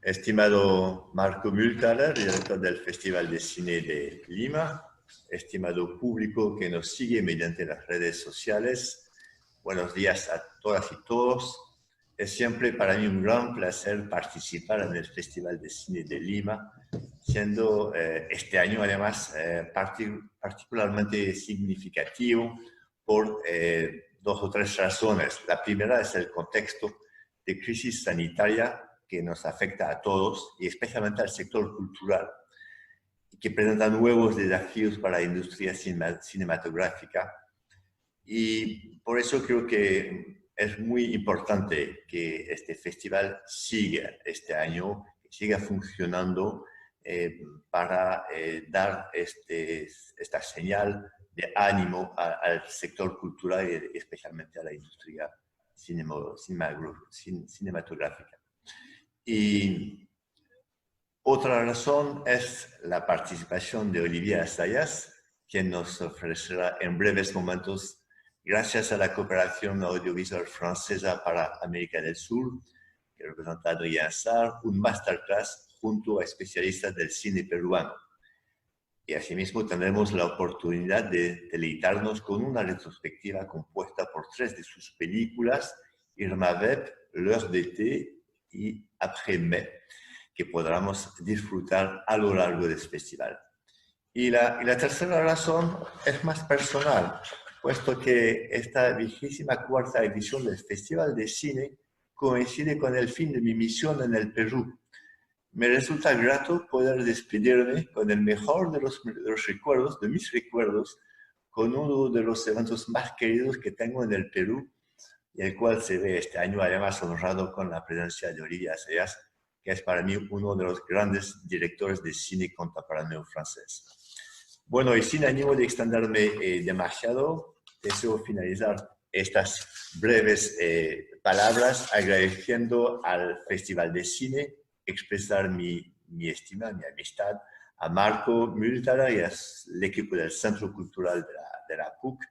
Estimado Marco Mühlthaler, director del Festival de Cine de Lima, estimado público que nos sigue mediante las redes sociales, buenos días a todas y todos. Es siempre para mí un gran placer participar en el Festival de Cine de Lima, siendo este año además particularmente significativo por dos o tres razones. La primera es el contexto de crisis sanitaria que nos afecta a todos y especialmente al sector cultural, y que presenta nuevos desafíos para la industria cinematográfica. Y por eso creo que es muy importante que este festival siga este año, que siga funcionando para dar esta señal de ánimo al sector cultural y especialmente a la industria cinematográfica. Y otra razón es la participación de Olivier Assayas, quien nos ofrecerá en breves momentos, gracias a la cooperación audiovisual francesa para América del Sur, que representa Adrien Sarr, un masterclass junto a especialistas del cine peruano. Y asimismo tendremos la oportunidad de deleitarnos con una retrospectiva compuesta por 3 de sus películas, Irma Vep, L'heure d'été y Après Mai, que podamos disfrutar a lo largo del festival. Y la tercera razón es más personal, puesto que esta 24ª edición del Festival de Cine coincide con el fin de mi misión en el Perú. Me resulta grato poder despedirme con el mejor de los recuerdos, de mis recuerdos, con uno de los eventos más queridos que tengo en el Perú, y el cual se ve este año además honrado con la presencia de Olivier Assayas, que es para mí uno de los grandes directores de cine contemporáneo francés. Bueno, y sin ánimo de extenderme demasiado, deseo finalizar estas breves palabras agradeciendo al Festival de Cine, expresar mi estima, mi amistad a Marco Mühlthaler y al equipo del Centro Cultural de la PUC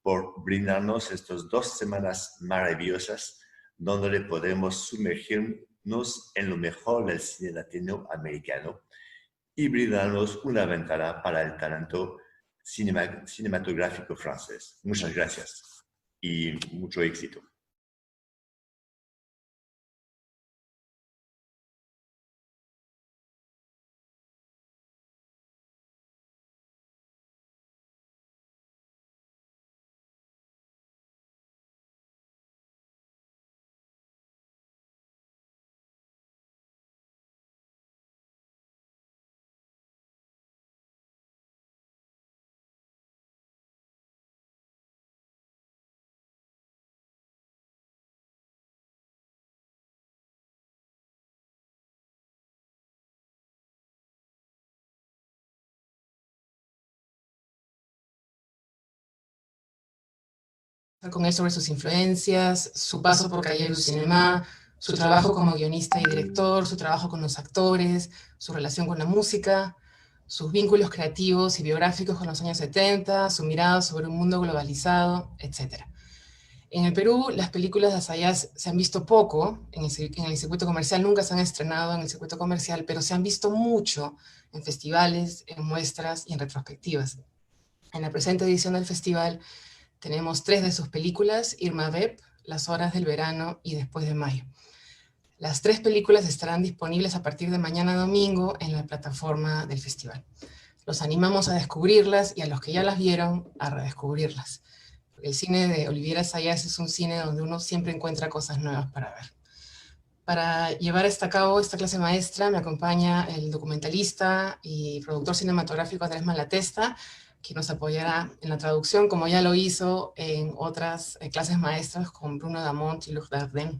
por brindarnos estas 2 semanas maravillosas donde podemos sumergirnos en lo mejor del cine latinoamericano y brindarnos una ventana para el talento cinematográfico francés. Muchas gracias y mucho éxito. Con él sobre sus influencias, su paso por Cahiers du Cinéma, su trabajo como guionista y director, su trabajo con los actores, su relación con la música, sus vínculos creativos y biográficos con los años 70, su mirada sobre un mundo globalizado, etc. En el Perú, las películas de Assayas se han visto poco, en el circuito comercial nunca se han estrenado en el circuito comercial, pero se han visto mucho en festivales, en muestras y en retrospectivas. En la presente edición del festival tenemos 3 de sus películas, Irma Vep, Las horas del verano y Después de mayo. Las 3 películas estarán disponibles a partir de mañana domingo en la plataforma del festival. Los animamos a descubrirlas y a los que ya las vieron a redescubrirlas. El cine de Olivier Assayas es un cine donde uno siempre encuentra cosas nuevas para ver. Para llevar a cabo esta clase maestra me acompaña el documentalista y productor cinematográfico Andrés Malatesta, que nos apoyará en la traducción, como ya lo hizo en otras clases maestras con Bruno Damont y Luc Dardenne.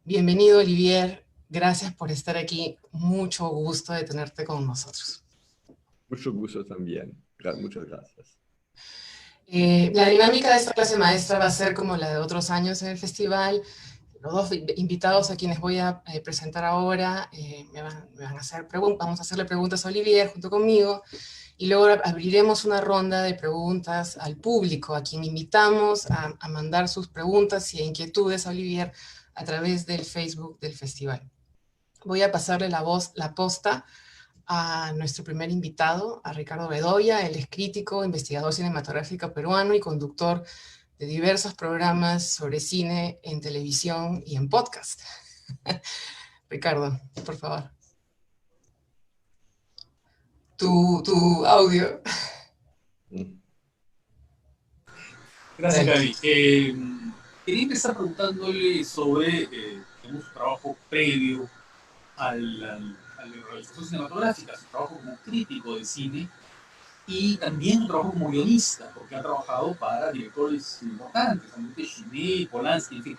Bienvenido, Olivier. Gracias por estar aquí. Mucho gusto de tenerte con nosotros. Mucho gusto también. Muchas gracias. La dinámica de esta clase maestra va a ser como la de otros años en el festival. Los 2 invitados a quienes voy a presentar ahora me van a hacer preguntas. Vamos a hacerle preguntas a Olivier junto conmigo. Y luego abriremos una ronda de preguntas al público, a quien invitamos a mandar sus preguntas y inquietudes a Olivier a través del Facebook del festival. voy a pasarle la posta a nuestro primer invitado, a Ricardo Bedoya. Él es crítico, investigador cinematográfico peruano y conductor de diversos programas sobre cine en televisión y en podcast. Ricardo, por favor. Tu audio. Gracias, Gaby. Quería empezar preguntándole sobre su trabajo previo a la realización cinematográfica, su trabajo como crítico de cine y también su trabajo como guionista, porque ha trabajado para directores importantes, Andy Chine, Polanski, en fin.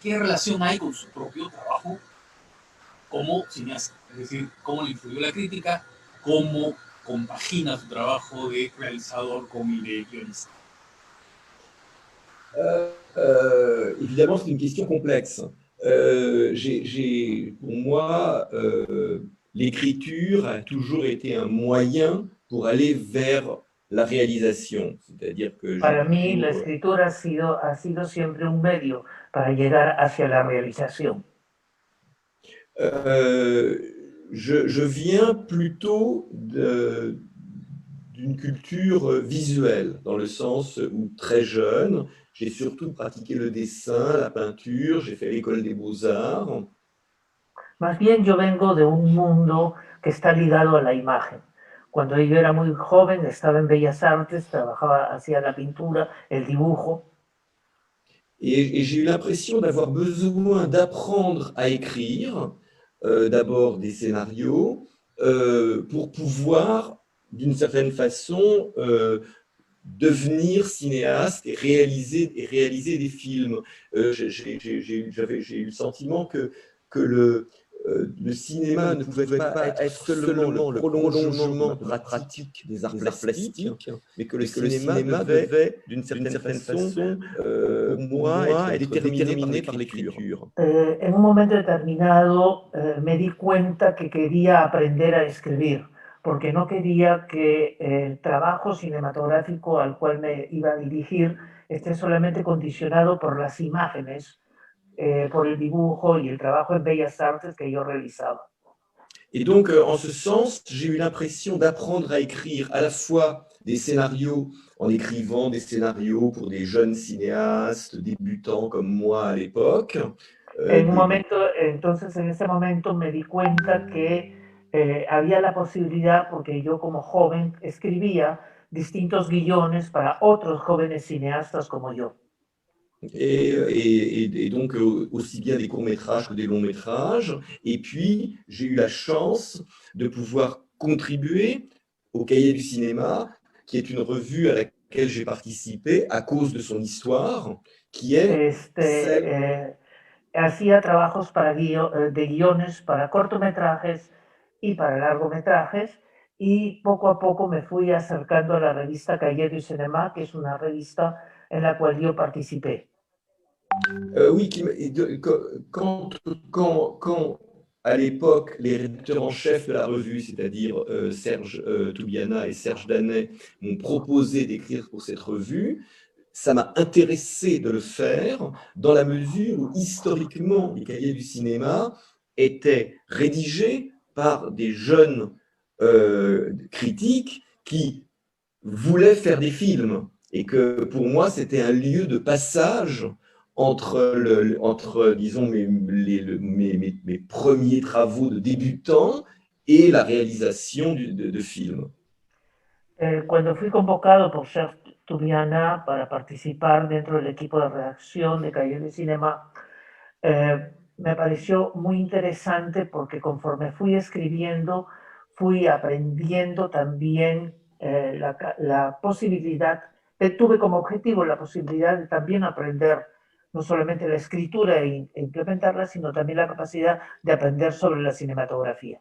¿Qué relación hay con su propio trabajo como cineasta? Es decir, ¿cómo le influyó la crítica? ¿Cómo compagina su trabajo de realizador con el de guionista? Évidemment, c'est une question complexe. Pour moi, l'écriture a toujours été un moyen pour aller vers la réalisation. C'est-à-dire que para mí, la escritura ha sido siempre un medio para llegar hacia la realización. Je viens plutôt d'une culture visuelle, dans le sens où très jeune, j'ai surtout pratiqué le dessin, la peinture, j'ai fait l'école des beaux-arts. Más bien yo vengo de un mundo que está ligado a la imagen. Cuando yo era muy joven, estaba en Bellas Artes, hacía la pintura, el dibujo. Et j'ai eu l'impression d'avoir besoin d'apprendre à écrire, d'abord des scénarios, pour pouvoir, d'une certaine façon, devenir cinéaste et réaliser des films. J'ai eu le sentiment que le cinéma ne pouvait pas être seulement le prolongement de la pratique des arts plastiques, mais que le cinéma devait, d'une certaine façon, pour moi, être déterminé par l'écriture. En un momento determinado me di cuenta que quería aprender a escribir, porque no quería que el trabajo cinematográfico al cual me iba a dirigir esté solamente condicionado por las imágenes, por el dibujo y el trabajo en Bellas Artes que yo realizaba. Et donc, en ce sens, j'ai eu l'impression d'apprendre à écrire à la fois des scénarios, en écrivant des scénarios pour des jeunes cinéastes débutants comme moi à l'époque. Entonces, en ese momento me di cuenta que había la posibilidad, porque yo como joven escribía distintos guiones para otros jóvenes cineastas como yo. Et donc aussi bien des courts-métrages que des longs-métrages. Et puis, j'ai eu la chance de pouvoir contribuer au Cahier du cinéma, qui est une revue à laquelle j'ai participé à cause de son histoire, qui est hacía trabajos de guiones para cortometrajes y para largometrajes, y poco a poco me fui acercando a la revista Cahiers du Cinéma, que es una revista en la cual yo participé. Oui, quand à l'époque, les rédacteurs en chef de la revue, c'est-à-dire Serge Toubiana et Serge Danet, m'ont proposé d'écrire pour cette revue, ça m'a intéressé de le faire dans la mesure où, historiquement, les Cahiers du cinéma étaient rédigés par des jeunes critiques qui voulaient faire des films. Et que pour moi, c'était un lieu de passage entre disons, mes premiers travaux de débutant et la réalisation de films. Cuando fui convocado por Serge Toubiana para participar dentro del equipo de redacción de Cahiers du Cinéma, me pareció muy interesante porque conforme fui escribiendo, fui aprendiendo también la posibilidad, tuve como objetivo la posibilidad de también aprender no solamente la escritura e implementarla, sino también la capacidad de aprender sobre la cinematografía.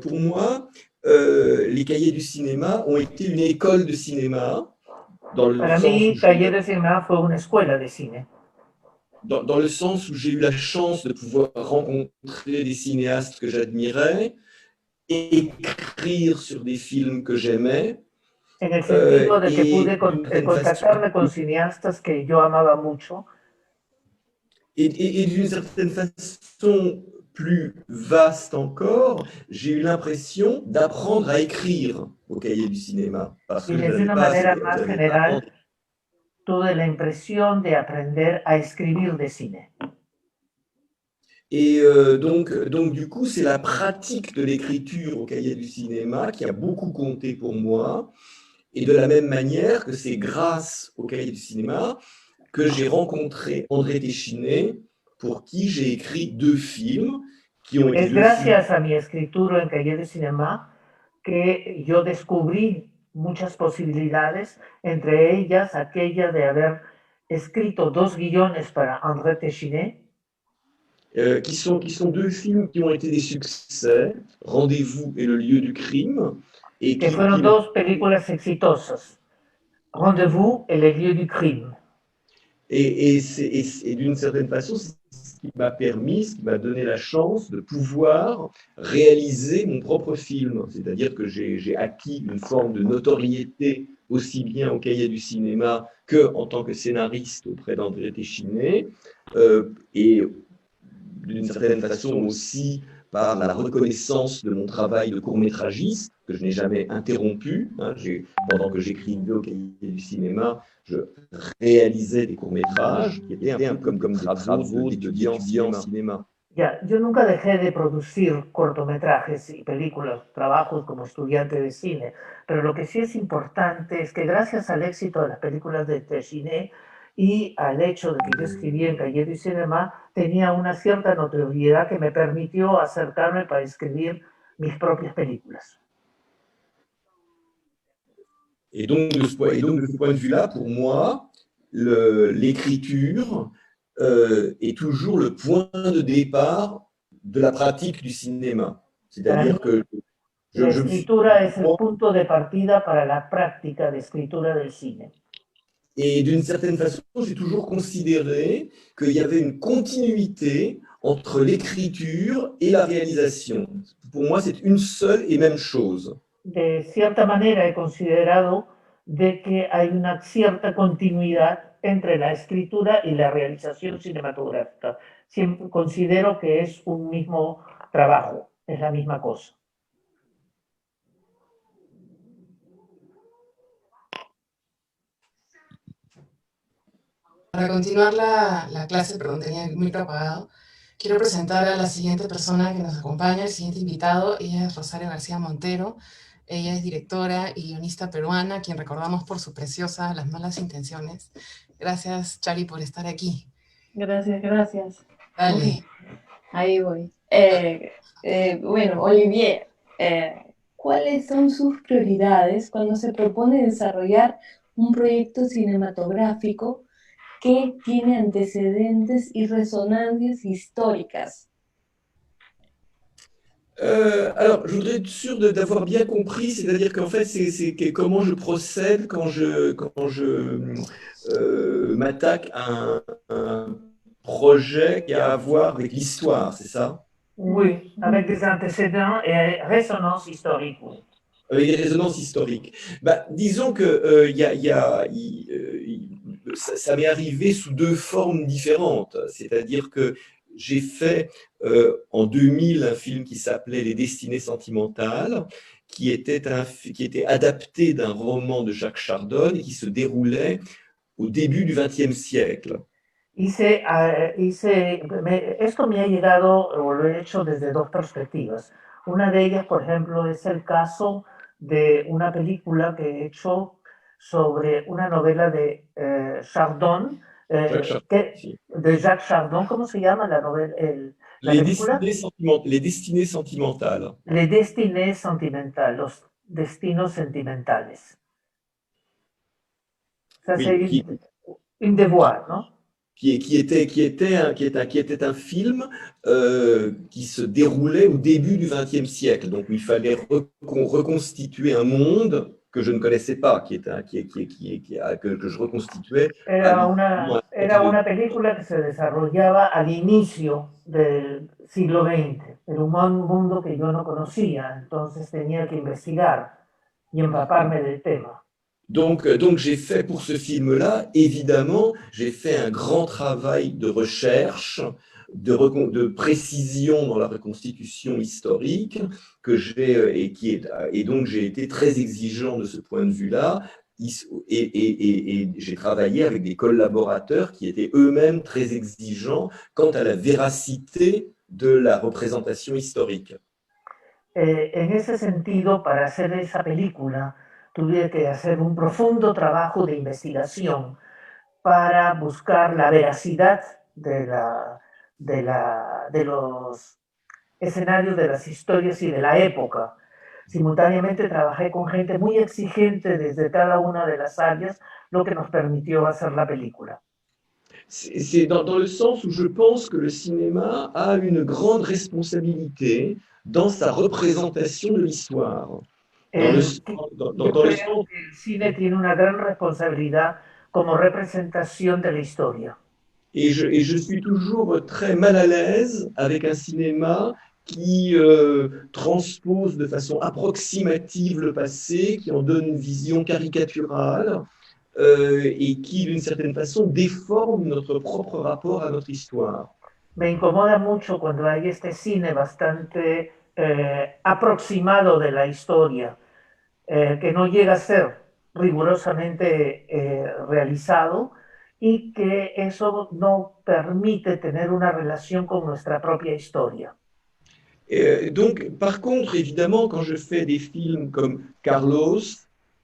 Pour moi, les Cahiers du cinéma ont été une école de cinéma. Para mí, Cahiers du Cinéma fue una escuela de cine. Dans le sens où j'ai eu la chance de pouvoir rencontrer des cinéastes que j'admirais, écrire sur des films que j'aimais. En el sentido de que pude contactarme con cineastas que yo amaba mucho. Et d'une certaine façon plus vaste encore, j'ai eu l'impression d'apprendre à écrire au Cahiers du cinéma. Parce Y que je de n'avais una pas, manera je más n'avais pas general, tuve la impresión de aprender a escribir de cine. Et donc du coup, c'est la pratique de l'écriture au Cahiers du cinéma qui a beaucoup compté pour moi. Et de la même manière que c'est grâce au Cahiers du cinéma que j'ai rencontré André Téchiné, pour qui j'ai écrit 2 films, qui ont été Es 2 films. gracias a mi escritura en Cahiers de Cinema que yo descubrí muchas posibilidades, entre ellas aquella de haber escrito 2 guiones para André Téchiné, Qui sont 2 films qui ont été des succès, Rendez-vous et le lieu du crime, et que fueron 2 películas exitosas, Rendez-vous et le lieu du crime. et d'une certaine façon, c'est ce qui m'a permis, ce qui m'a donné la chance de pouvoir réaliser mon propre film. C'est-à-dire que j'ai acquis une forme de notoriété aussi bien au Cahiers du cinéma qu'en tant que scénariste auprès d'André Téchiné, et d'une certaine façon aussi par la reconnaissance de mon travail de court-métragiste, que je n'ai jamais interrompu. Hein. Pendant que j'écrivais au Cahiers du cinéma, je réalisais des courts-métrages qui étaient un peu comme des travaux d'étudiants en cinéma. Ya, yo nunca dejé de producir cortometrajes y películas, trabajos como estudiante de cine, pero lo que sí es importante es que gracias al éxito de las películas de Téchiné y al hecho de que yo escribí en Cahiers du Cinéma, tenía una cierta notoriedad que me permitió acercarme para escribir mis propias películas. Et donc, de ce point de vue-là, pour moi, l'écriture est toujours le point de départ de la pratique du cinéma. C'est-à-dire que La je me suis... escritura es el punto de partida para la práctica de escritura del cine. Et d'une certaine façon, j'ai toujours considéré qu'il y avait une continuité entre l'écriture et la réalisation. Pour moi, c'est une seule et même chose. De cierta manera he considerado de que hay una cierta continuidad entre la escritura y la realización cinematográfica. Siempre considero que es un mismo trabajo, es la misma cosa. Para continuar la clase, perdón, tenía el micro apagado, quiero presentar a la siguiente persona que nos acompaña, el siguiente invitado. Ella es Rosario García Montero. Ella es directora y guionista peruana, quien recordamos por su preciosa Las malas intenciones. Gracias, Chari, por estar aquí. Gracias, gracias. Dale. Ahí voy. Bueno, Olivier, ¿cuáles son sus prioridades cuando se propone desarrollar un proyecto cinematográfico que tiene antecedentes y resonancias históricas? Alors, je voudrais être sûr d'avoir bien compris, c'est-à-dire qu'en fait, c'est comment je procède quand je m'attaque à un projet qui a à voir avec l'histoire, c'est ça? Oui, avec des antécédents et résonances historiques. Avec des résonances historiques. Bah, disons que ça m'est arrivé sous 2 formes différentes. C'est-à-dire que j'ai fait en 2000 un film qui s'appelait Les Destinées sentimentales, qui était adapté d'un roman de Jacques Chardon et qui se déroulait au début du XXe siècle. Esto me ha llegado, o lo he hecho desde 2 perspectivas. Una de ellas, por ejemplo, es el caso de una película que he hecho sobre una novela de Chardon, de Jacques Chardon. ¿Cómo se llama la novela? La película? Les Destinées sentimentales. Les Destinées sentimentales, los destinos sentimentales. Ça, Oui, c'est une devoir, ¿no? Qui était un film qui se déroulait au début du XXe siècle. Donc, il fallait reconstituer un monde que je ne connaissais pas, que je reconstituais. Era una película que se desarrollaba al inicio del siglo XX. Era un mundo que yo no conocía, entonces tenía que investigar y empaparme del tema. Donc j'ai fait pour ce film-là, évidemment, j'ai fait un grand travail de recherche, de précision dans la reconstitution historique et donc j'ai été très exigeant de ce point de vue-là. Et j'ai travaillé avec des collaborateurs qui étaient eux-mêmes très exigeants quant à la véracité de la représentation historique. En ese sentido, para hacer esa película, tuve que hacer un profundo trabajo de investigación para buscar la veracidad de los escenarios, de las historias y de la época. Simultáneamente trabajé con gente muy exigente desde cada una de las áreas, lo que nos permitió hacer la película. C'est dans le sens où je pense que le cinéma a une grande responsabilité dans sa représentation de l'histoire. Dans le, Yo creo que el cine tiene una gran responsabilidad como representación de la historia. Et je suis toujours très mal à l'aise avec un cinéma qui transpose de façon approximative le passé, qui en donne une vision caricaturale et qui, d'une certaine façon, déforme notre propre rapport à notre histoire. Me incomoda mucho cuando hay este cine bastante aproximado de la historia, que no llega a ser rigurosamente realizado y que eso no permite tener una relación con nuestra propia historia. Donc, par contre, évidemment, quand je fais des films comme Carlos,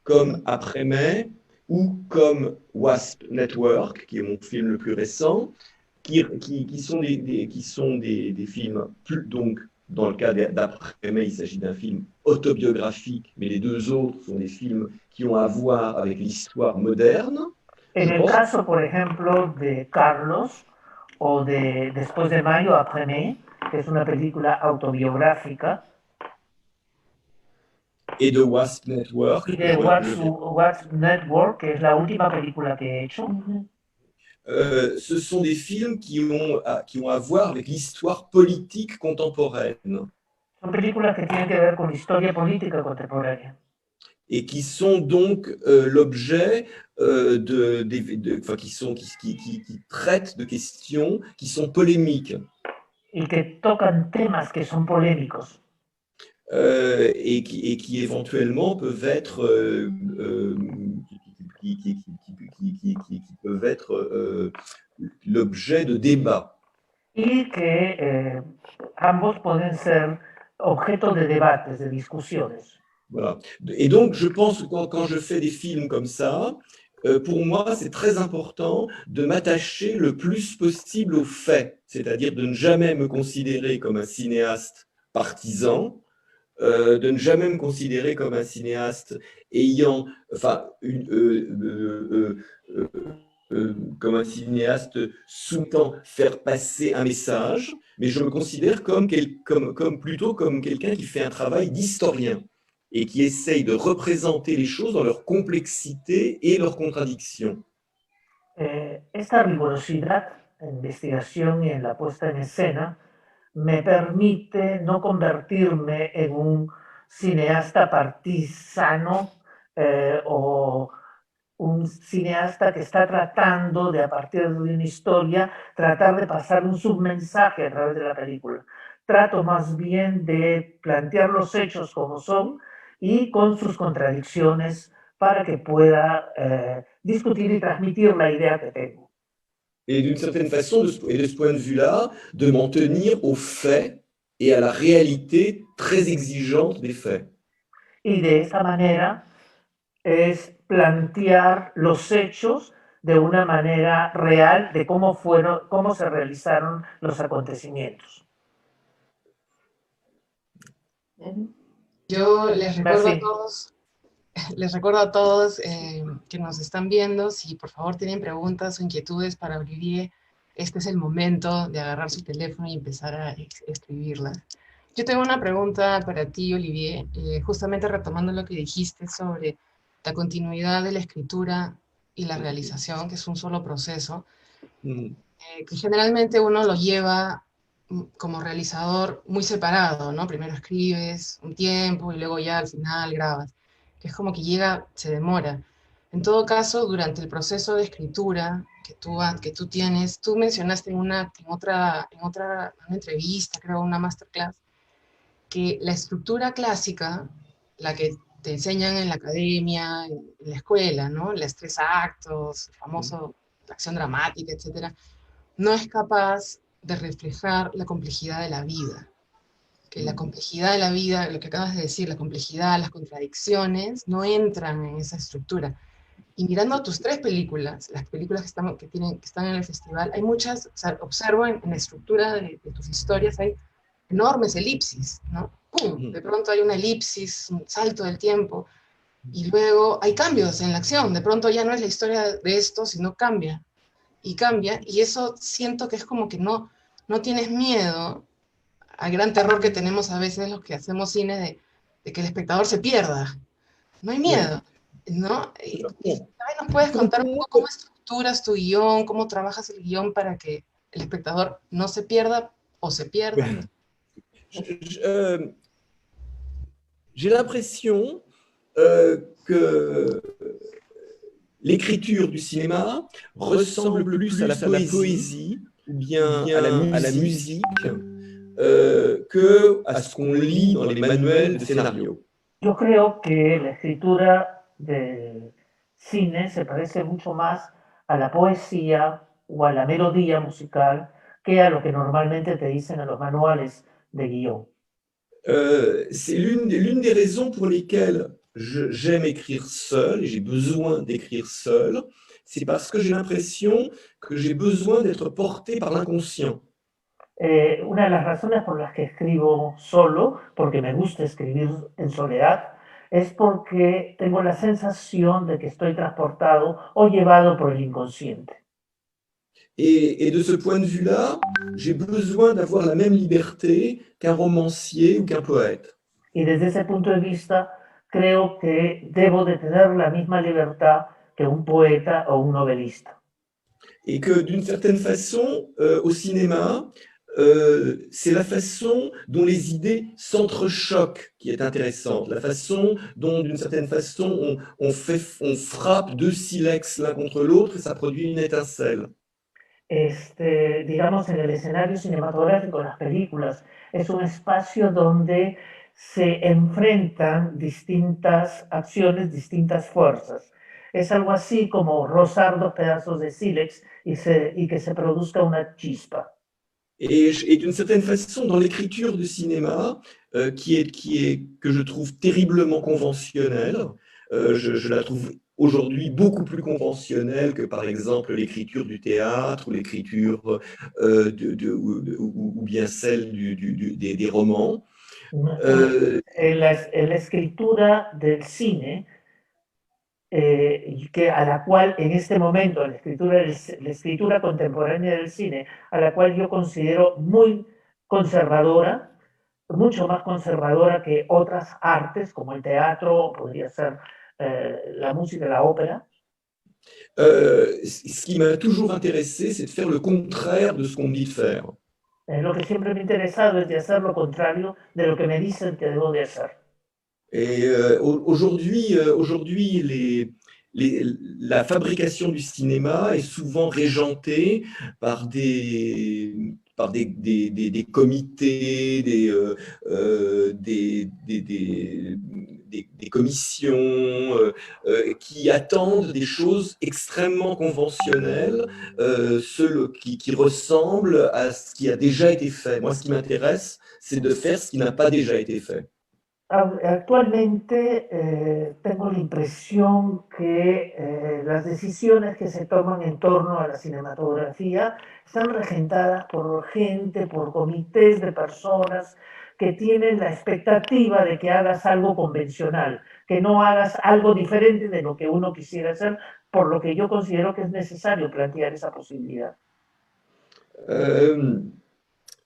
comme Après-mai, ou comme Wasp Network, qui est mon film le plus récent, qui sont des films plus, donc, dans le cas d'Après-mai, il s'agit d'un film autobiographique, mais les deux autres sont des films qui ont à voir avec l'histoire moderne. En el caso, por ejemplo, de Carlos o de Después de Mayo, Après-mai, que es una película autobiográfica, et de Wasp Network. y de Wasp Network, que es la última película que he hecho. Ce sont des films qui ont à voir avec l'histoire politique contemporaine. Son películas que tienen que ver con la historia política contemporánea. Et qui sont donc l'objet qui traitent de questions qui sont polémiques. Y que tocan temas que son polémicos. Et qui éventuellement peuvent être l'objet de débats. Y que ambos pueden ser objeto de debates, de discusiones. Voilà. Et donc, je pense que quand je fais des films comme ça, pour moi, c'est très important de m'attacher le plus possible aux faits, c'est-à-dire de ne jamais me considérer comme un cinéaste partisan, de ne jamais me considérer comme un cinéaste ayant, enfin, comme un cinéaste souhaitant faire passer un message, mais je me considère plutôt comme quelqu'un qui fait un travail d'historien et qui essaye de représenter les choses dans leur complexité et leurs contradictions. Esta rigurosidad en investigación y en la puesta en escena me permite no convertirme en un cineasta partisano o un cineasta que está tratando de, a partir de una historia, tratar de pasar un submensaje a través de la película. Trato más bien de plantear los hechos como son y con sus contradicciones para que pueda discutir y transmitir la idea que tengo. Et d'une certaine façon, et de ce point de vue-là, de m'en tenir aux faits et à la réalité très exigeante des faits. Y de esa manera es plantear los hechos de una manera real de cómo se realizaron los acontecimientos. Yo les recuerdo a todos que nos están viendo, si por favor tienen preguntas o inquietudes para Olivier, este es el momento de agarrar su teléfono y empezar a escribirlas. Yo tengo una pregunta para ti, Olivier, justamente retomando lo que dijiste sobre la continuidad de la escritura y la realización, que es un solo proceso, que generalmente uno lo lleva como realizador muy separado, ¿no? Primero escribes un tiempo y luego ya al final grabas, que es como que llega, se demora. En todo caso, durante el proceso de escritura que tú tienes, tú mencionaste en una entrevista, creo, una masterclass, que la estructura clásica, la que te enseñan en la academia, en la escuela, ¿no? Los 3 actos, el famoso, la acción dramática, etcétera, no es capaz de reflejar la complejidad de la vida. Que la complejidad de la vida, lo que acabas de decir, la complejidad, las contradicciones, no entran en esa estructura. Y mirando tus 3 películas, las películas que están en el festival, hay muchas, o sea, observo en la estructura de tus historias, hay enormes elipsis, ¿no? ¡Pum! De pronto hay una elipsis, un salto del tiempo, y luego hay cambios en la acción, de pronto ya no es la historia de esto, sino cambia, y eso siento que es como que no tienes miedo al gran terror que tenemos a veces los que hacemos cine de que el espectador se pierda. No hay miedo, ¿no? Y también nos puedes contar un poco cómo estructuras tu guión, cómo trabajas el guión para que el espectador no se pierda o se pierda. J'ai l'impression que l'écriture du cinéma ressemble plus à la poésie ou bien à la musique que à ce qu'on lit dans les manuels de scénario. Yo creo que la escritura del cine se parece mucho más a la poesía o a la melodía musical que a lo que normalmente te dicen en los manuales de guión. C'est l'une des raisons pour lesquelles j'aime écrire seul et j'ai besoin d'écrire seul. C'est parce que j'ai l'impression que j'ai besoin d'être porté par l'inconscient. Una de las razones por las que escribo solo, porque me gusta escribir en soledad, es porque tengo la sensación de que estoy transportado o llevado por el inconsciente. Et de ce point de vue-là, j'ai besoin d'avoir la même liberté qu'un romancier ou qu'un poète. Y desde ese punto de vista, creo que debo de tener la misma libertad que un poeta o un novelista. Et que d'une certaine façon, au cinéma, c'est la façon dont les idées s'entrechoquent qui est intéressante, la façon dont, d'une certaine façon, on frappe 2 silex l'un contre l'autre et ça produit une étincelle. Digamos, en el escenario cinematográfico, las películas, es un espacio donde se enfrentan distintas acciones, distintas fuerzas. Es algo así como rozar 2 pedazos de sílex y que se produzca una chispa. Et d'une certaine façon, dans l'écriture du cinéma, que je trouve terriblement conventionnelle, je la trouve aujourd'hui beaucoup plus conventionnelle que, par exemple, l'écriture du théâtre ou l'écriture ou bien celle des romans. En la escritura del cine, a la cual en este momento, la escritura contemporánea del cine, a la cual yo considero muy conservadora, mucho más conservadora que otras artes, como el teatro, podría ser la música, la ópera. Ce qui m'a toujours intéressé, c'est de faire le contraire de ce qu'on me dit de faire. Lo que siempre me ha interesado es de hacer lo contrario de lo que me dicen que debo de hacer. Et aujourd'hui, la fabrication du cinéma est souvent régentée par des comités, des commissions qui attendent des choses extrêmement conventionnelles, qui ressemblent à ce qui a déjà été fait. Moi, ce qui m'intéresse, c'est de faire ce qui n'a pas déjà été fait. Actualmente tengo la impresión que las decisiones que se toman en torno a la cinematografía están regentadas por gente, por comités de personas que tienen la expectativa de que hagas algo convencional, que no hagas algo diferente de lo que uno quisiera hacer, por lo que yo considero que es necesario plantear esa posibilidad.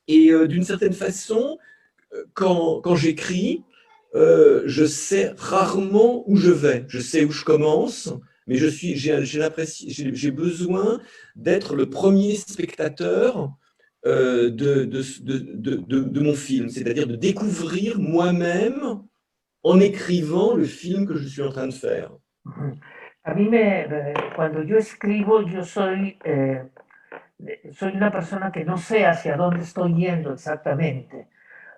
D'une certaine façon, quand j'écris, je sais rarement où je vais. Je sais où je commence, mais j'ai besoin d'être le premier spectateur de mon film, c'est-à-dire de découvrir moi-même en écrivant le film que je suis en train de faire. A mí cuando yo escribo, yo soy una persona que no sé hacia dónde estoy yendo exactamente.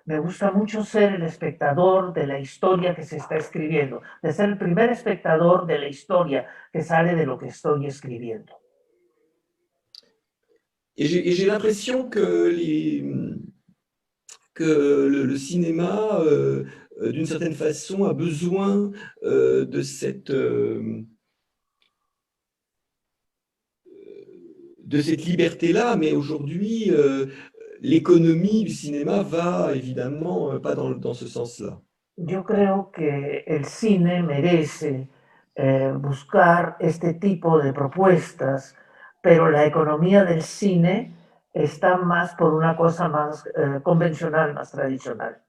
Me gusta mucho ser el espectador de la historia que se está escribiendo, de ser el primer espectador de la historia que sale de lo que estoy escribiendo. Et j'ai l'impression que le cinéma, d'une certaine façon, a besoin de cette liberté-là, mais aujourd'hui, l'économie du cinéma va évidemment pas dans ce sens-là. Yo creo que el cine merece buscar este tipo de propuestas, pero la economía del cine está más por una cosa más convencional, más tradicional.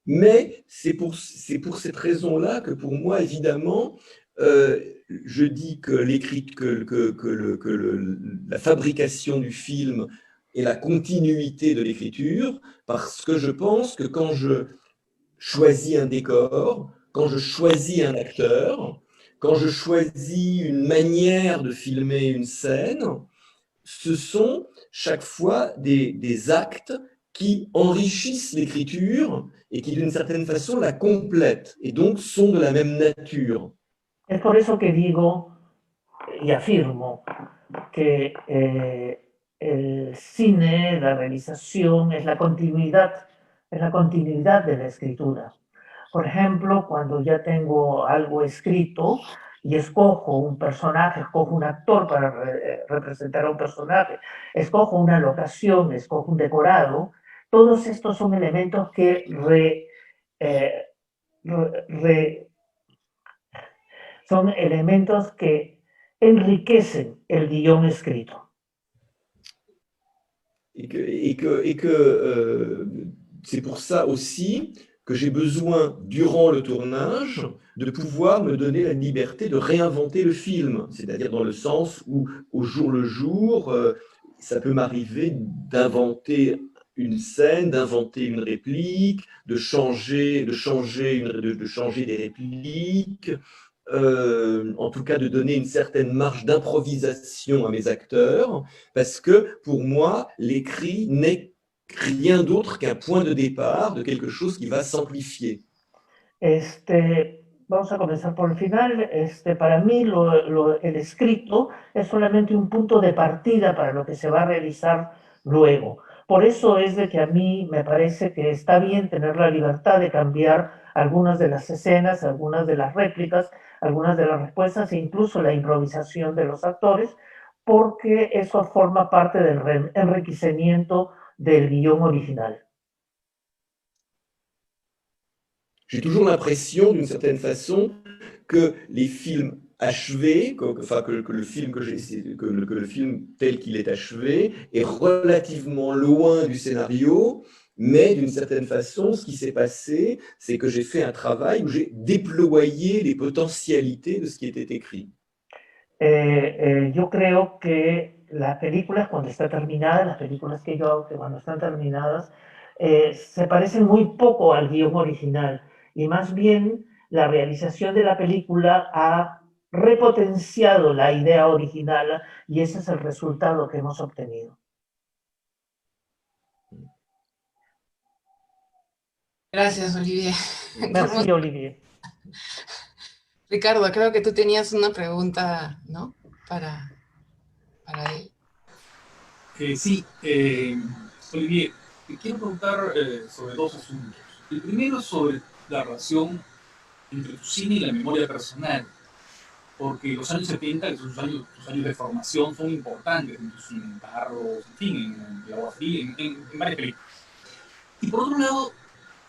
Mais c'est pour cette raison-là que pour moi, évidemment, je dis que la fabrication du film est la continuité de l'écriture, parce que je pense que quand je choisis un décor, quand je choisis un acteur, quand je choisis une manière de filmer une scène, ce sont chaque fois des actes qui enrichissent l'écriture et qui, d'une certaine façon, la complètent, et donc sont de la même nature. Es por eso que digo y afirmo que el cine, la realización, es la continuidad de la escritura. Por ejemplo, cuando ya tengo algo escrito y escojo un personaje, escojo un actor para representar a un personaje, escojo una locación, escojo un decorado, todos estos son elementos que son elementos que enriquecen el guión escrito. C'est pour ça aussi que j'ai besoin, durant le tournage, de pouvoir me donner la liberté de réinventer le film. C'est-à-dire dans le sens où, au jour le jour, ça peut m'arriver d'inventer une scène, d'inventer une réplique, de changer des répliques, en tout cas de donner une certaine marge d'improvisation à mes acteurs, parce que pour moi, l'écrit n'est rien d'autre qu'un point de départ de quelque chose qui va s'amplifier. Vamos a comenzar por el final. Para mí, el escrito es solamente un punto de partida para lo que se va a realizar luego. Por eso es de que a mí me parece que está bien tener la libertad de cambiar algunas de las escenas, algunas de las réplicas, algunas de las respuestas e incluso la improvisación de los actores, porque eso forma parte del enriquecimiento del guión original. J'ai toujours l'impression, d'une certaine façon, que les films achevés, que le film tel qu'il est achevé est relativement loin du scénario, mais d'une certaine façon, ce qui s'est passé, c'est que j'ai fait un travail où j'ai déployé les potentialités de ce qui était écrit. Yo creo que las películas, cuando están terminadas, las películas que yo hago, que cuando están terminadas, se parecen muy poco al guión original, y más bien la realización de la película ha repotenciado la idea original, y ese es el resultado que hemos obtenido. Gracias, Olivier. Merci, Olivier. Ricardo, creo que tú tenías una pregunta, ¿no? Para él. Sí, Olivier, te quiero preguntar sobre dos asuntos. El primero es sobre la relación entre tu cine y la memoria personal, porque los años 70, que son tus años de formación, son importantes en tu cine, en Carros, en fin, en La Voz Fría, en varias películas. Y por otro lado,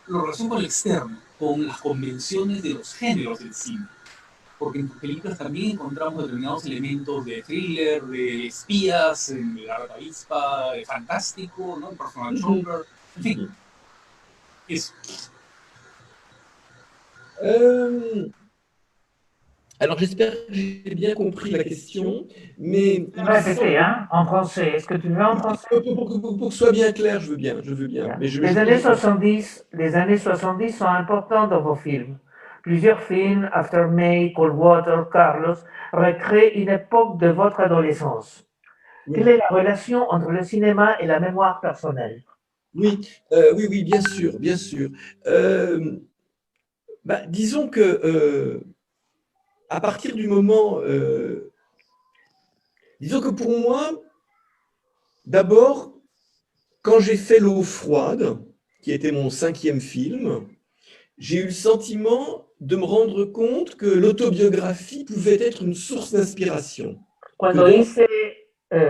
la relación con el externo, con las convenciones de los géneros del cine. Porque en tus películas también encontramos determinados elementos de thriller, de espías, en La Rata Avispa, de fantástico, ¿no? En Personal Shopper, en fin. Eso. Alors j'espère que j'ai bien compris la question, mais... Répétez, hein, en français. Est-ce que tu veux en français? Pour que ce soit bien clair, je veux bien. Mais les années 70 sont importants dans vos films. Plusieurs films, After May, Cold Water, Carlos, recréent une époque de votre adolescence. Oui. Quelle est la relation entre le cinéma et la mémoire personnelle? Oui, oui, bien sûr, bien sûr. Disons que à partir du moment, disons que pour moi, d'abord, quand j'ai fait L'eau froide, qui était mon 5e film, j'ai eu le sentiment de me rendre compte que l'autobiographie pouvait être une source d'inspiration. Cuando donc- hice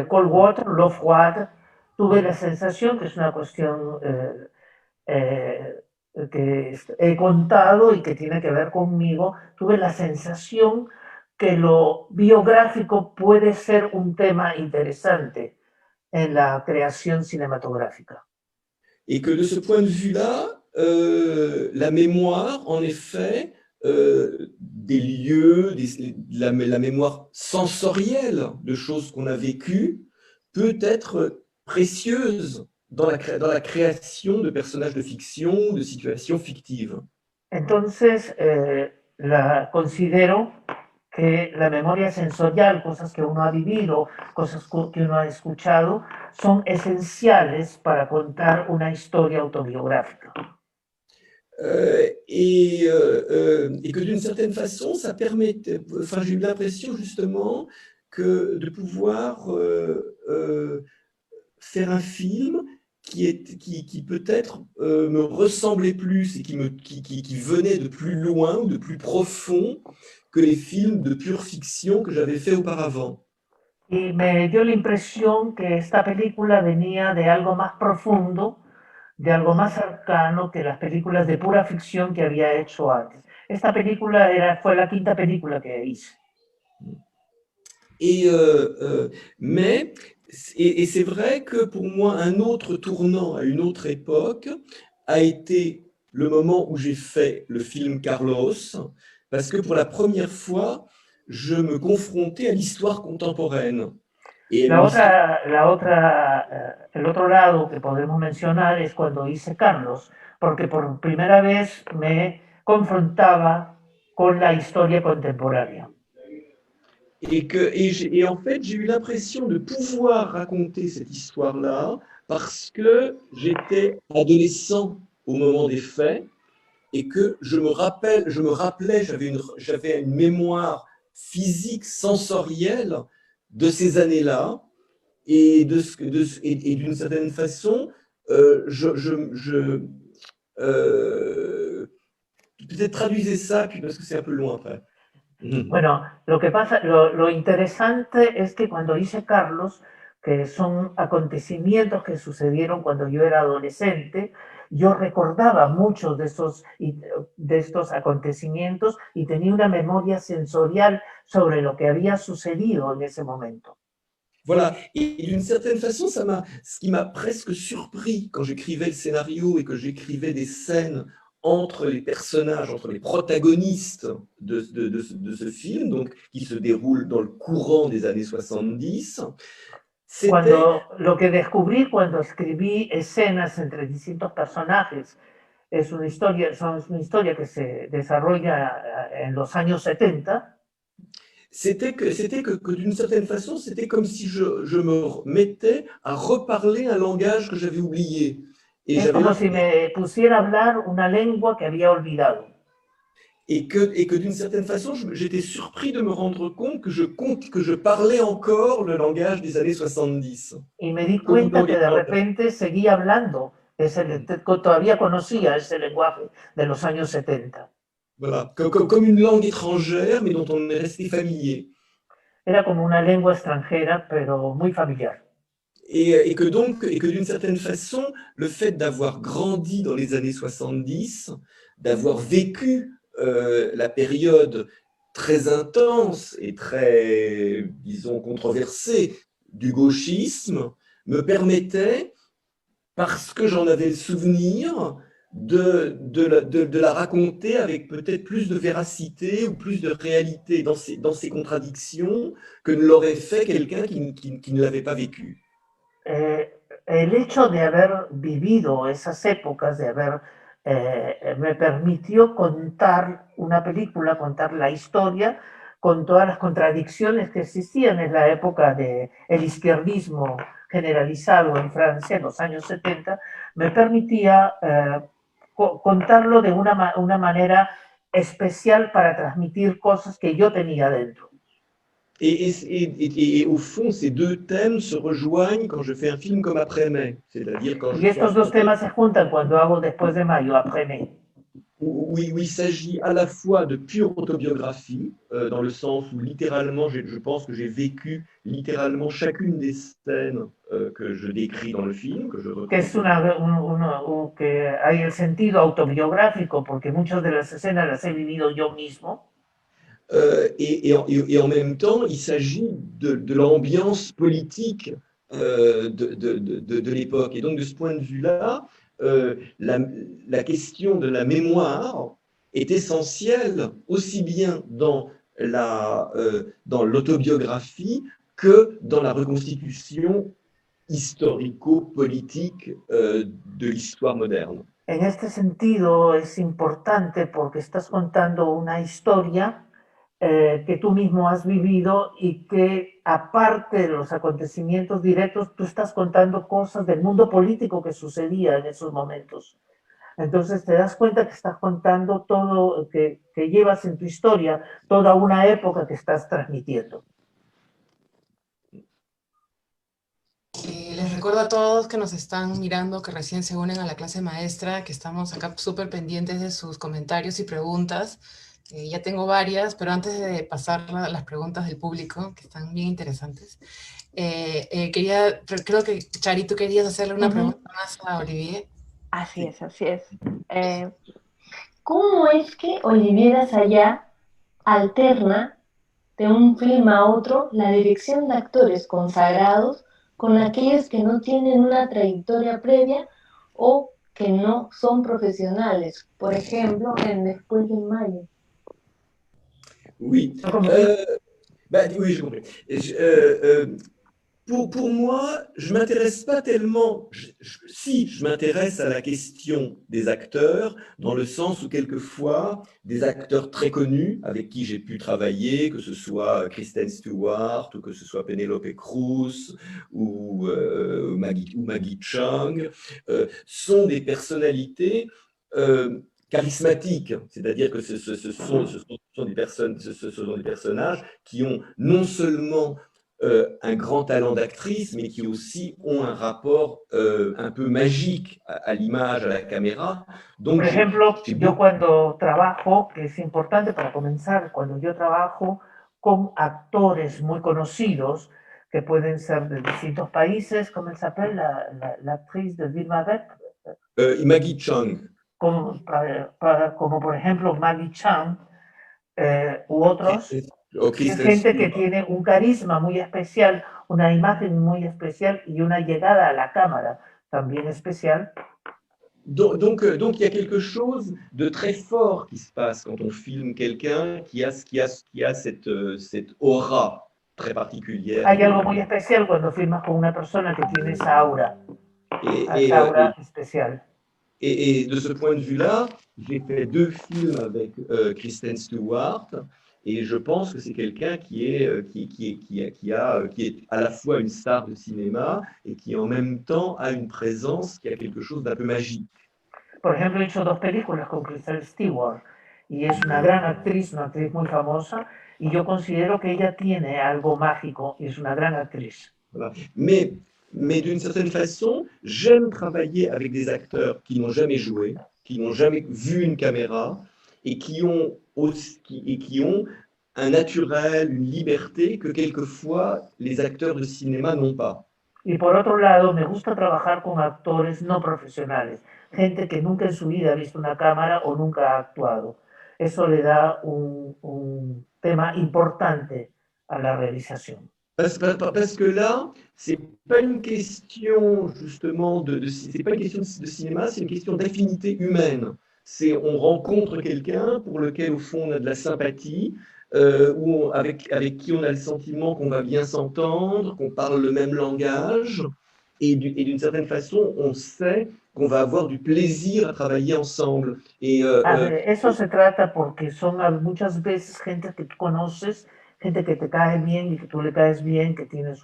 Cold Water, L'eau froide, tuve la sensación, que es una cuestión que he contado y que tiene que ver conmigo, tuve la sensación que lo biográfico puede ser un tema interesante en la creación cinematográfica. Et que de ce point de vue-là, la mémoire, en effet, des lieux, la mémoire sensorielle de choses qu'on a vécues, peut être précieuse dans la création de personnages de fiction, de situations fictives. Entonces, la considero que la memoria sensorial, cosas que uno ha vivido, cosas que uno ha escuchado, son esenciales para contar una historia autobiográfica. Et que d'une certaine façon, ça permet, enfin j'ai eu l'impression justement que de pouvoir faire un film qui peut-être me ressemblait plus et qui venait de plus loin ou de plus profond que les films de pure fiction que j'avais fait auparavant. Y me dio la impresión que esta película venía de algo más profundo, de algo más cercano que las películas de pura ficción que había hecho antes. Esta película fue la 5ª película que hice. Et c'est vrai que pour moi, un autre tournant à une autre époque a été le moment où j'ai fait le film Carlos, parce que pour la première fois, je me confrontais à l'histoire contemporaine. Et el otro lado que podemos mencionar es cuando hice Carlos, porque por primera vez me confrontaba con la historia contemporánea. Et en fait, j'ai eu l'impression de pouvoir raconter cette histoire-là parce que j'étais adolescent au moment des faits et que je me rappelais, j'avais une mémoire physique, sensorielle de ces années-là et d'une certaine façon, peut-être traduisez ça, puis parce que c'est un peu loin après. Bueno, lo que pasa, lo interesante es que cuando hice Carlos, que son acontecimientos que sucedieron cuando yo era adolescente, yo recordaba muchos de estos acontecimientos y tenía una memoria sensorial sobre lo que había sucedido en ese momento. Voilà, et d'une certaine façon, ce qui m'a presque surpris quand j'écrivais le scénario et que j'écrivais des scènes entre les personnages, entre les protagonistes de ce film, donc qui se déroule dans le courant des années 70, Lo que descubrí cuando escribí escenas entre distintos personajes es una historia que se desarrolla en los años 70. C'était que d'une certaine façon, c'était comme si je me mettais à reparler un langage que j'avais oublié. Es como si me pusiera a hablar una lengua que había olvidado. Et que d'une certaine façon, j'étais surpris de me rendre compte que je parlais encore le langage des années 70. Y me di cuenta que de repente seguía hablando, todavía conocía ese lenguaje de los años 70. Voilà, comme une langue étrangère, mais dont on est resté familier. Era como una lengua extranjera, pero muy familiar. Et que d'une certaine façon, le fait d'avoir grandi dans les années 70, d'avoir vécu la période très intense et très, disons, controversée du gauchisme, me permettait, parce que j'en avais le souvenir, de la raconter avec peut-être plus de véracité ou plus de réalité dans ses contradictions que ne l'aurait fait quelqu'un qui ne l'avait pas vécu. El hecho de haber vivido esas épocas, de haber me permitió contar una película, contar la historia con todas las contradicciones que existían en la época del izquierdismo generalizado en Francia en los años 70, me permitía contarlo de una manera especial para transmitir cosas que yo tenía dentro. Et au fond, ces deux thèmes se rejoignent quand je fais un film comme Après-mai, c'est-à-dire quand Y estos dos temas se juntan cuando hago Después de Mayo, Après-mai. Où il s'agit à la fois de pure autobiographie, dans le sens où littéralement, je pense que j'ai vécu littéralement chacune des scènes que je décris dans le film, que je Que es que hay el sentido autobiográfico, porque muchas de las escenas las he vivido yo mismo. Et en même temps, il s'agit de l'ambiance politique de l'époque. Et donc, de ce point de vue-là, la question de la mémoire est essentielle aussi bien dans l'autobiographie que dans la reconstitution historico-politique de l'histoire moderne. En este sentido es importante porque estás contando una historia que tú mismo has vivido y que aparte de los acontecimientos directos, tú estás contando cosas del mundo político que sucedía en esos momentos. Entonces te das cuenta que estás contando todo, que llevas en tu historia toda una época que estás transmitiendo. Les recuerdo a todos que nos están mirando, que recién se unen a la clase maestra, que estamos acá súper pendientes de sus comentarios y preguntas. Ya tengo varias, pero antes de pasar las preguntas del público, que están bien interesantes, creo que Chari, tú querías hacerle una pregunta más a Olivier. Así es, así es. ¿Cómo es que Olivier Assayas alterna de un film a otro la dirección de actores consagrados con aquellos que no tienen una trayectoria previa o que no son profesionales? Por ejemplo, en Después de Mayo. Oui, oui, j'ai compris. Pour moi, je ne m'intéresse pas tellement, si je m'intéresse à la question des acteurs, dans le sens où quelquefois, des acteurs très connus avec qui j'ai pu travailler, que ce soit Kristen Stewart, ou que ce soit Penelope Cruz, ou Maggie Cheung, sont des personnalités charismatiques, c'est-à-dire que ce sont des personnages qui ont non seulement un grand talent d'actrice, mais qui aussi ont un rapport un peu magique à l'image, à la caméra. Donc, por ejemplo, yo cuando trabajo, que es importante para comenzar, cuando yo trabajo con actores muy conocidos, que pueden ser de distintos países, ¿cómo se llama la actriz de Vilma Beck? Maggie Cheung. Como por ejemplo Maggie Cheung u otros, es gente que tiene un carisma muy especial, una imagen muy especial y una llegada a la cámara también especial. Donc, il y a quelque chose de très fort qui se passe quand on filme quelqu'un qui a cette aura très particulière. Hay algo muy especial cuando filmas con una persona que tiene esa aura, especial. Et de ce point de vue-là, j'ai fait 2 films avec Kristen Stewart, et je pense que c'est quelqu'un qui est à la fois une star de cinéma et qui en même temps a une présence qui a quelque chose d'un peu magique. Por ejemplo, he hecho 2 películas con Kristen Stewart y es una gran actriz, una actriz muy famosa, y yo considero que ella tiene algo mágico y es una gran actriz. Voilà. Mais d'une certaine façon, j'aime travailler avec des acteurs qui n'ont jamais joué, qui n'ont jamais vu une caméra et qui ont un naturel, une liberté que quelquefois les acteurs de cinéma n'ont pas. Y por otro lado, me gusta trabajar con actores no profesionales, gente que nunca en su vida ha visto una cámara o nunca ha actuado. Eso le da un tema importante a la realización. Parce que là, c'est pas une question justement c'est pas une question de cinéma, c'est une question d'affinité humaine. On rencontre quelqu'un pour lequel au fond on a de la sympathie, avec qui on a le sentiment qu'on va bien s'entendre, qu'on parle le même langage, et d'une certaine façon, on sait qu'on va avoir du plaisir à travailler ensemble. Eso se trata porque son muchas veces gente que tú conoces, gente que te cae bien y que tú le caes bien, que tienes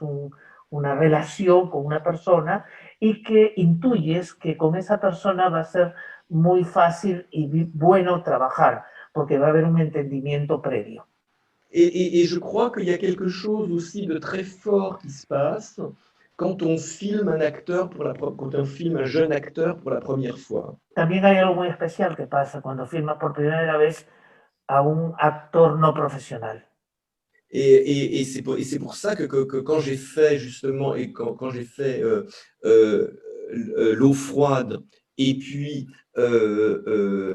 una relación con una persona y que intuyes que con esa persona va a ser muy fácil y bueno trabajar, porque va a haber un entendimiento previo. Et je crois qu'il y a quelque chose aussi de très fort qui se passe quand on filme un acteur quand on filme un jeune acteur pour la première fois. También hay algo muy especial que pasa cuando filmas por primera vez a un actor no profesional. Et c'est pour ça que quand j'ai fait justement, et quand j'ai fait L'eau froide, et puis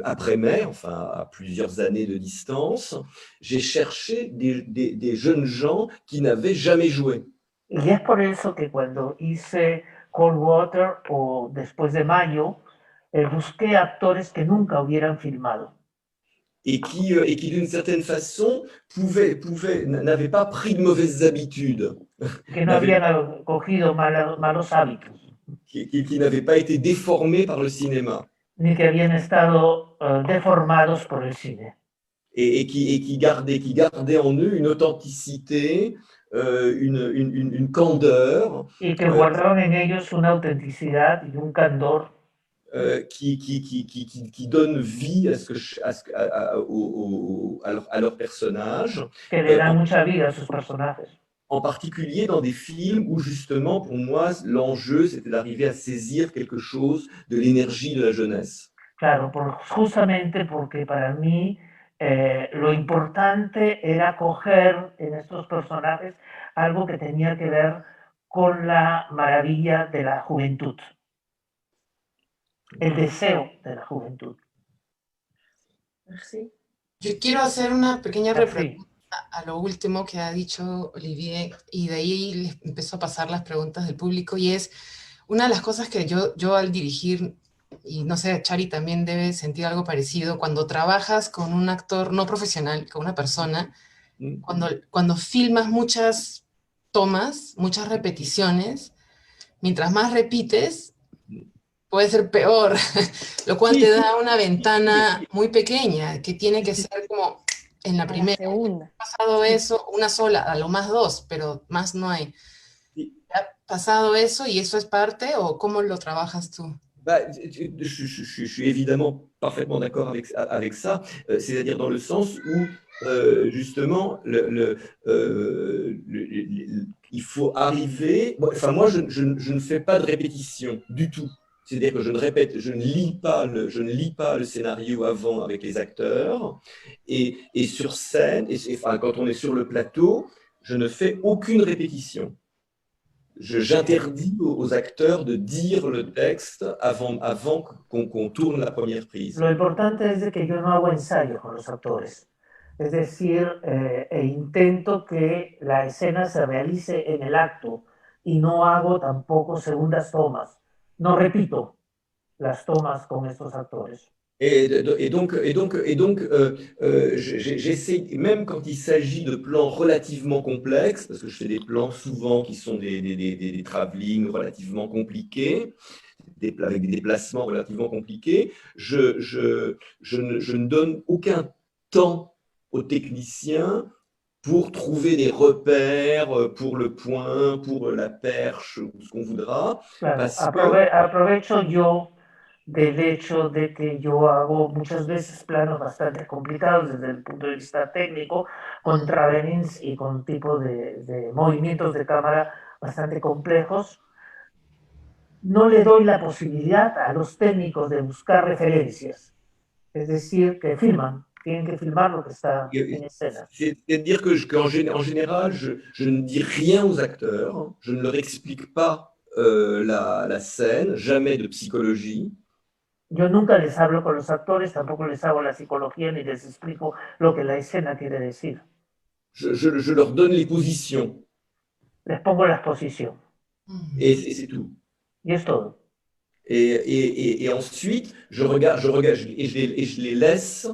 après mai, enfin à plusieurs années de distance, j'ai cherché des jeunes gens qui n'avaient jamais joué. Y es por eso que cuando hice Cold Water o después de mayo, busqué actores que nunca hubieran filmado. Et qui d'une certaine façon n'avaient pas pris de mauvaises habitudes. Que no habían cogido malos hábitos. Qui n'avaient pas été déformés par le cinéma. Ni que habían estado deformados por el cine. Et qui gardaient en eux une authenticité, une candeur. Y que guardaron en ellos una autenticidad y un candor. Qui donne vie à leurs personnages. Que le dan mucha vida a sus personajes. En particulier dans des films où justement, pour moi, l'enjeu, c'était d'arriver à saisir quelque chose de l'énergie de la jeunesse. Claro, justamente porque para mí lo importante era coger en estos personajes algo que tenía que ver con la maravilla de la juventud. El deseo de la juventud. Merci. Yo quiero hacer una pequeña referencia a lo último que ha dicho Olivier, y de ahí les empezó a pasar las preguntas del público, y es una de las cosas que yo al dirigir, y no sé, Chari también debe sentir algo parecido, cuando trabajas con un actor no profesional, con una persona, cuando filmas muchas tomas, muchas repeticiones, mientras más repites, puede ser peor, lo cual te da una ventana muy pequeña, que tiene que ser como en la primera. Segunda. Ha pasado eso, una sola, a lo más dos, pero más no hay. ¿Ha pasado eso y eso es parte, o cómo lo trabajas tú? Je suis évidemment parfaitement d'accord avec ça, c'est-à-dire dans le sens où justement il faut arriver. Enfin, moi, je ne fais pas de répétition du tout. C'est-à-dire que je ne lis pas le scénario avant avec les acteurs, et sur scène, enfin, quand on est sur le plateau, je ne fais aucune répétition. J'interdis aux acteurs de dire le texte avant qu'on tourne la première prise. Lo importante es que yo no hago ensayo con los actores. Es decir, intento que la escena se realice en el acto y no hago tampoco segundas tomas. No repito las tomas con estos actores. Et donc, j'essaie, même quand il s'agit de plans relativement complexes, parce que je fais des plans souvent qui sont des travelling relativement compliqués, avec des déplacements relativement compliqués, je ne donne aucun temps aux techniciens pour trouver des repères, pour le point, pour la perche, ou ce qu'on voudra. Claro, aprovecho yo del hecho de que yo hago muchas veces planos bastante complicados desde el punto de vista técnico, con travelings y con tipo de movimientos de cámara bastante complejos. No le doy la posibilidad a los técnicos de buscar referencias, es decir, que filman. Tienen que filmar lo que está en escena. C'est-à-dire qu'en général, je ne dis rien aux acteurs, je ne leur explique pas la scène, jamais de psychologie. Yo nunca les hablo con los actores, tampoco les hago la psicología ni les explico lo que la escena quiere decir. Je leur donne les positions. Les pongo las posiciones. Et c'est tout. Y es todo. Et ensuite, je regarde et je les laisse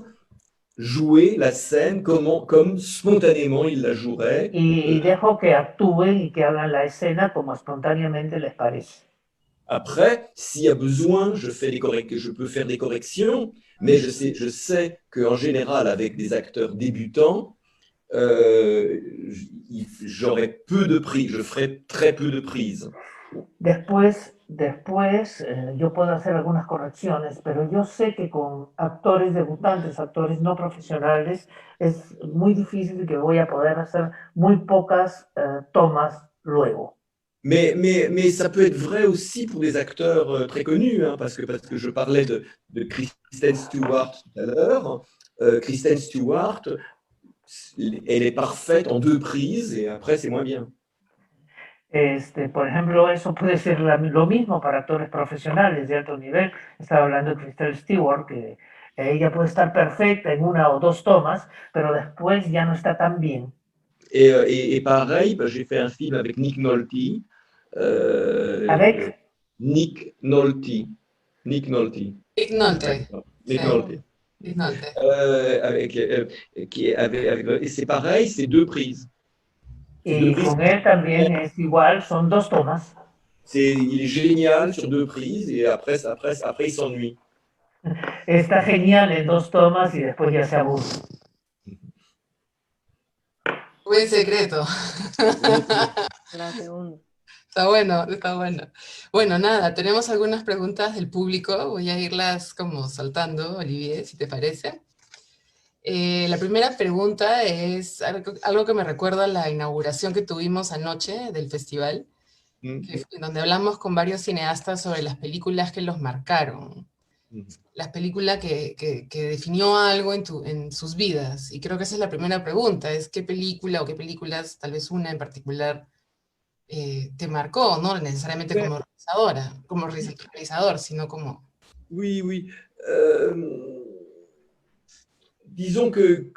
jouer la scène comme spontanément ils la joueraient. Y dejo que actúen y que hagan la escena como espontáneamente les parece. Après, s'il y a besoin, je peux faire des corrections, mais je sais qu'en général, avec des acteurs débutants, j'aurai peu de prises, je ferai très peu de prises. Después yo puedo hacer algunas correcciones, pero yo sé que con actores debutantes, actores no profesionales, es muy difícil que voy a poder hacer muy pocas tomas luego. Mais ça peut être vrai aussi pour des acteurs très connus, hein, parce que je parlais de Kristen Stewart tout à l'heure. Kristen Stewart, elle est parfaite en 2 prises et après c'est moins bien. Por ejemplo, eso puede ser lo mismo para actores profesionales de alto nivel. Estaba hablando de Kristen Stewart, que ella puede estar perfecta en 1 o 2 tomas, pero después ya no está tan bien. Et pareil, j'ai fait un film avec Nick Nolte. Avec Nick Nolte. Nick Nolte. Nick Sí. Nolte. Nick Nolte. Et c'est pareil, c'est 2 prises. Y con él también es igual, son 2 tomas. Il est génial sur 2 prises et après il s'ennuie. Está genial en 2 tomas y después ya se aburre. Buen secreto. La segunda. Está bueno, está bueno. Bueno, nada, tenemos algunas preguntas del público. Voy a irlas como saltando, Olivier, si te parece. La primera pregunta es algo que me recuerda a la inauguración que tuvimos anoche del festival, donde hablamos con varios cineastas sobre las películas que los marcaron, las películas que definió algo en sus vidas. Y creo que esa es la primera pregunta, es qué película o qué películas, tal vez una en particular, te marcó, no necesariamente como realizador, sino como... Oui. Disons que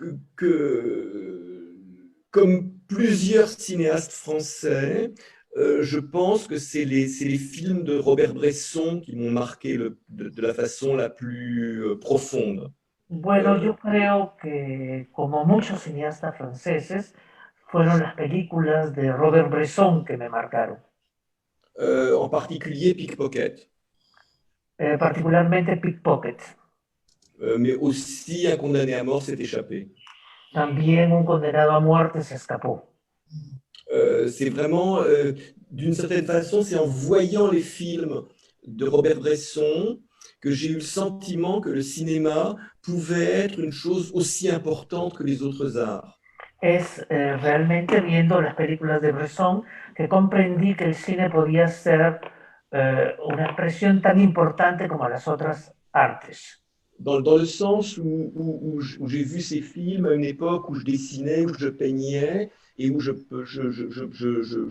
comme plusieurs cinéastes français, je pense que c'est les films de Robert Bresson qui m'ont marqué de la façon la plus profonde. Bueno, yo creo que como muchos cineastas franceses, fueron las películas de Robert Bresson que me marcaron. En particulier Pickpocket. Particularmente Pickpocket. Mais aussi Un condamné à mort s'est échappé. También Un condenado a muerte se escapó. C'est vraiment, d'une certaine façon, c'est en voyant les films de Robert Bresson que j'ai eu le sentiment que le cinéma pouvait être une chose aussi importante que les autres arts. Es realmente viendo las películas de Bresson que comprendí que el cine podía ser una expresión tan importante como las otras artes. Dans le sens où j'ai vu ces films à une époque où je dessinais, où je peignais, et où je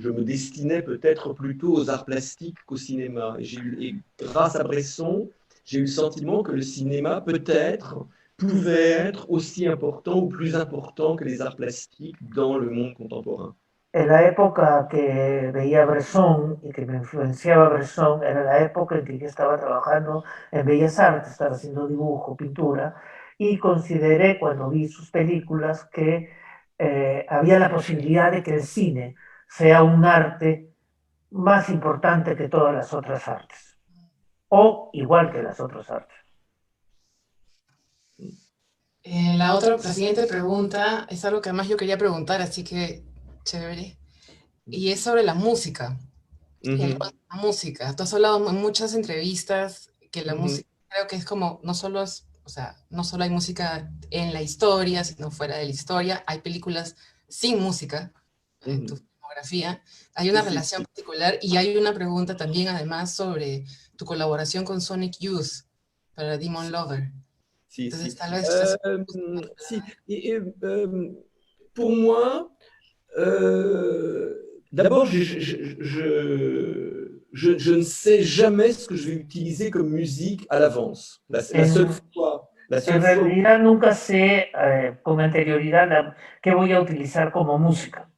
me destinais peut-être plutôt aux arts plastiques qu'au cinéma. Et grâce à Bresson, j'ai eu le sentiment que le cinéma, peut-être, pouvait être aussi important ou plus important que les arts plastiques dans le monde contemporain. En la época que veía Bresson y que me influenciaba Bresson, era la época en que yo estaba trabajando en Bellas Artes, estaba haciendo dibujo, pintura, y consideré cuando vi sus películas que había la posibilidad de que el cine sea un arte más importante que todas las otras artes, o igual que las otras artes. La siguiente pregunta es algo que además yo quería preguntar, así que chévere. Y es sobre la música. La música. Tú has hablado en muchas entrevistas que la música creo que es como, no solo hay música en la historia, sino fuera de la historia. Hay películas sin música en tu filmografía. Hay una relación particular y hay una pregunta también además sobre tu colaboración con Sonic Youth para Demon Lover. Entonces, tal vez... pour moi, d'abord, je ne sais jamais ce que je vais utiliser comme musique à l'avance. La seule fois. En realidad nunca sé con anterioridad qué voy a utilizar como música.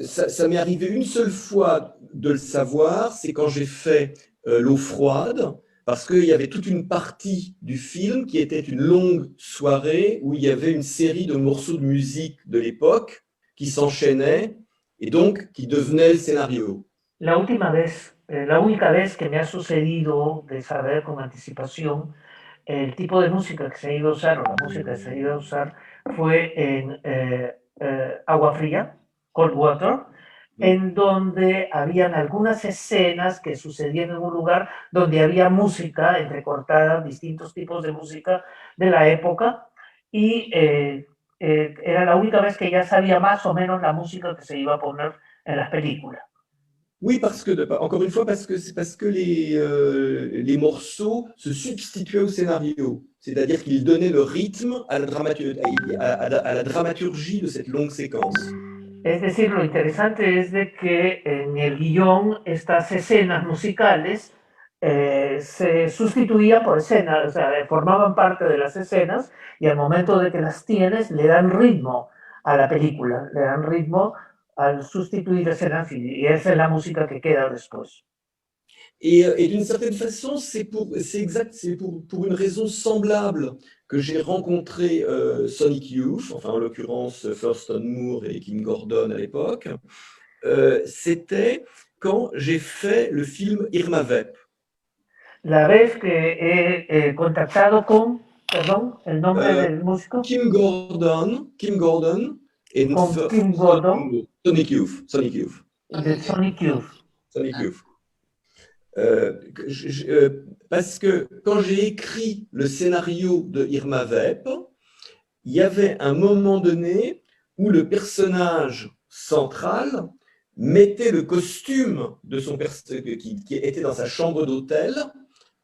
Ça m'est arrivé une seule fois de le savoir, c'est quand j'ai fait L'eau froide, parce qu'il y avait toute une partie du film qui était une longue soirée où il y avait une série de morceaux de musique de l'époque qui s'enchaînaient et donc qui devenaient le scénario. La última vez la única vez que me ha sucedido de saber con anticipación el tipo de música que se iba a usar, o la música que se iba a usar, fue en Agua Fría, Cold Water, en donde habían algunas escenas que sucedían en un lugar donde había música entrecortada, distintos tipos de música de la época, y era la única vez que ya sabía más o menos la música que se iba a poner en las películas. Oui, parce que, encore une fois, c'est parce que les morceaux se substituaient au scénario. C'est-à-dire qu'ils donnaient le rythme à la dramaturgie de cette longue séquence. Es decir, lo interesante es de que en el guión estas escenas musicales se sustituían por escenas, o sea, formaban parte de las escenas y al momento de que las tienes le dan ritmo a la película, le dan ritmo al sustituir escenas y esa es la música que queda después. Et d'une certaine façon, c'est pour une raison semblable que j'ai rencontré Sonic Youth, enfin en l'occurrence Thurston Moore et Kim Gordon à l'époque. C'était quand j'ai fait le film Irma Vep. La vez que he contactado con, perdón, el nombre del músico. Kim Gordon et Con Kim Gordon. Sonic Youth. De Sonic Youth. Sonic Youth. Parce que quand j'ai écrit le scénario de Irma Vep, il y avait un moment donné où le personnage central mettait le costume de son qui était dans sa chambre d'hôtel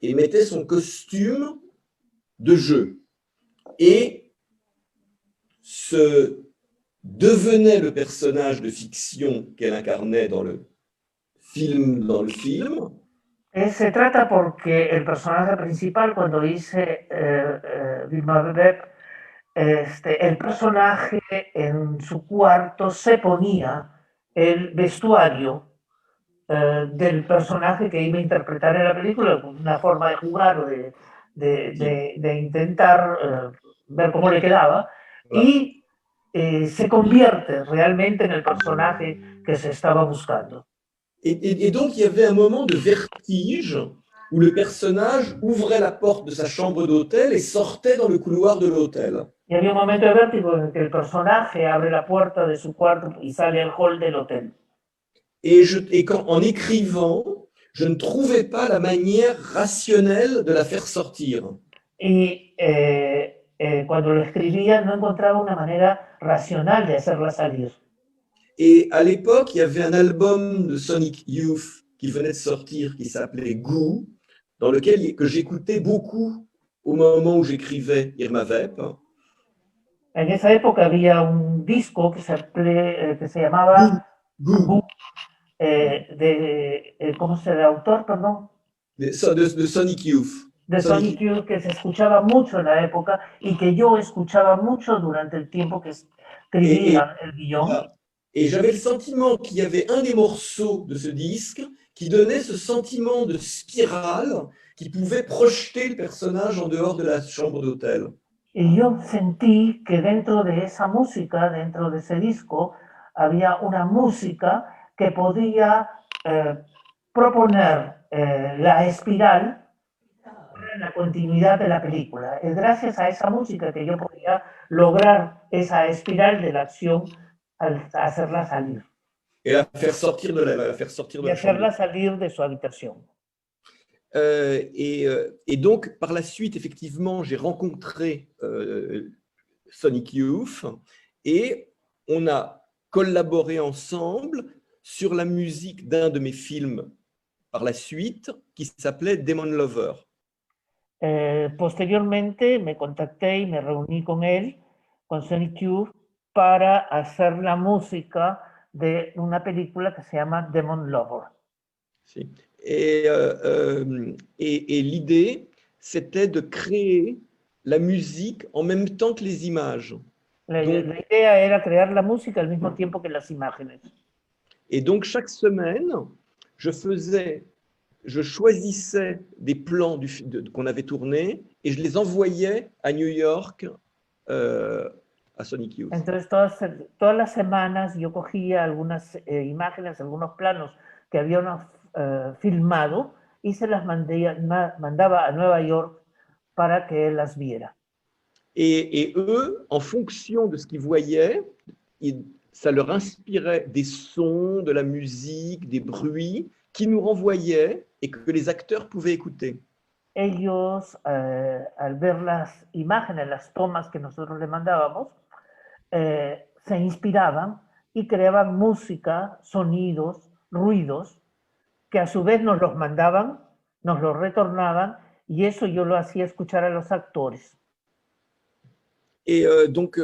et mettait son costume de jeu. Et devenait le personnage de fiction qu'elle incarnait dans le film. Se trata porque el personaje principal, cuando hice Irma Vep, el personaje en su cuarto se ponía el vestuario del personaje que iba a interpretar en la película, una forma de jugar o de intentar ver cómo le quedaba, y se convierte realmente en el personaje que se estaba buscando. Et donc, il y avait un moment de vertige où le personnage ouvrait la porte de sa chambre d'hôtel et sortait dans le couloir de l'hôtel. Y había un momento de vértigo en que el personaje abre la puerta de su cuarto y sale al hall del hotel. Et en écrivant, je ne trouvais pas la manière rationnelle de la faire sortir. Y cuando lo escribía no encontraba una manera racional de hacerla salir. Et à l'époque, il y avait un album de Sonic Youth qui venait de sortir, qui s'appelait Goo, dans lequel que j'écoutais beaucoup au moment où j'écrivais Irma Vep. En esa época había un disco que se llamaba Goo, ¿cómo se llama el autor, perdón? De Sonic Youth. De Sonic Youth, que se escuchaba mucho en la época y que yo escuchaba mucho durante el tiempo que escribía el guión. Et j'avais le sentiment qu'il y avait un des morceaux de ce disque qui donnait ce sentiment de spirale qui pouvait projeter le personnage en dehors de la chambre d'hôtel. Y yo sentí que dentro de esa música, dentro de ese disco, había una música que podía proponer la espiral en la continuidad de la película. Es gracias a esa música que yo podía lograr esa espiral de la acción al hacerla salir. Et la faire sortir de y hacerla salir de su habitación. Et donc, par la suite, effectivement, j'ai rencontré Sonic Youth et on a collaboré ensemble sur la musique d'un de mes films par la suite qui s'appelait Demon Lover. Posteriormente me contacté y me reuní con él, con Sonic Youth, para hacer la música de una película que se llama Demon Lover. Sí. Et l'idée, c'était de créer la musique en même temps que les images. La idea era crear la música al mismo tiempo que las imágenes. Et donc, chaque semaine, je choisissais des plans qu'on avait tournés et je les envoyais à New York a Sonic Youth. Entonces, todas las semanas yo cogía algunas imágenes, algunos planos que habíamos filmado y se las mandaba a Nueva York para que él las viera. Et eux, en fonction de ce qu'ils voyaient, ça leur inspirait des sons, de la musique, des bruits qui nous renvoyaient et que les acteurs pouvaient écouter. Ellos, al ver las imágenes, las tomas que nosotros le mandábamos, se inspiraban y creaban música, sonidos, ruidos, que a su vez nos los mandaban, nos los retornaban, y eso yo lo hacía escuchar a los actores. Et donc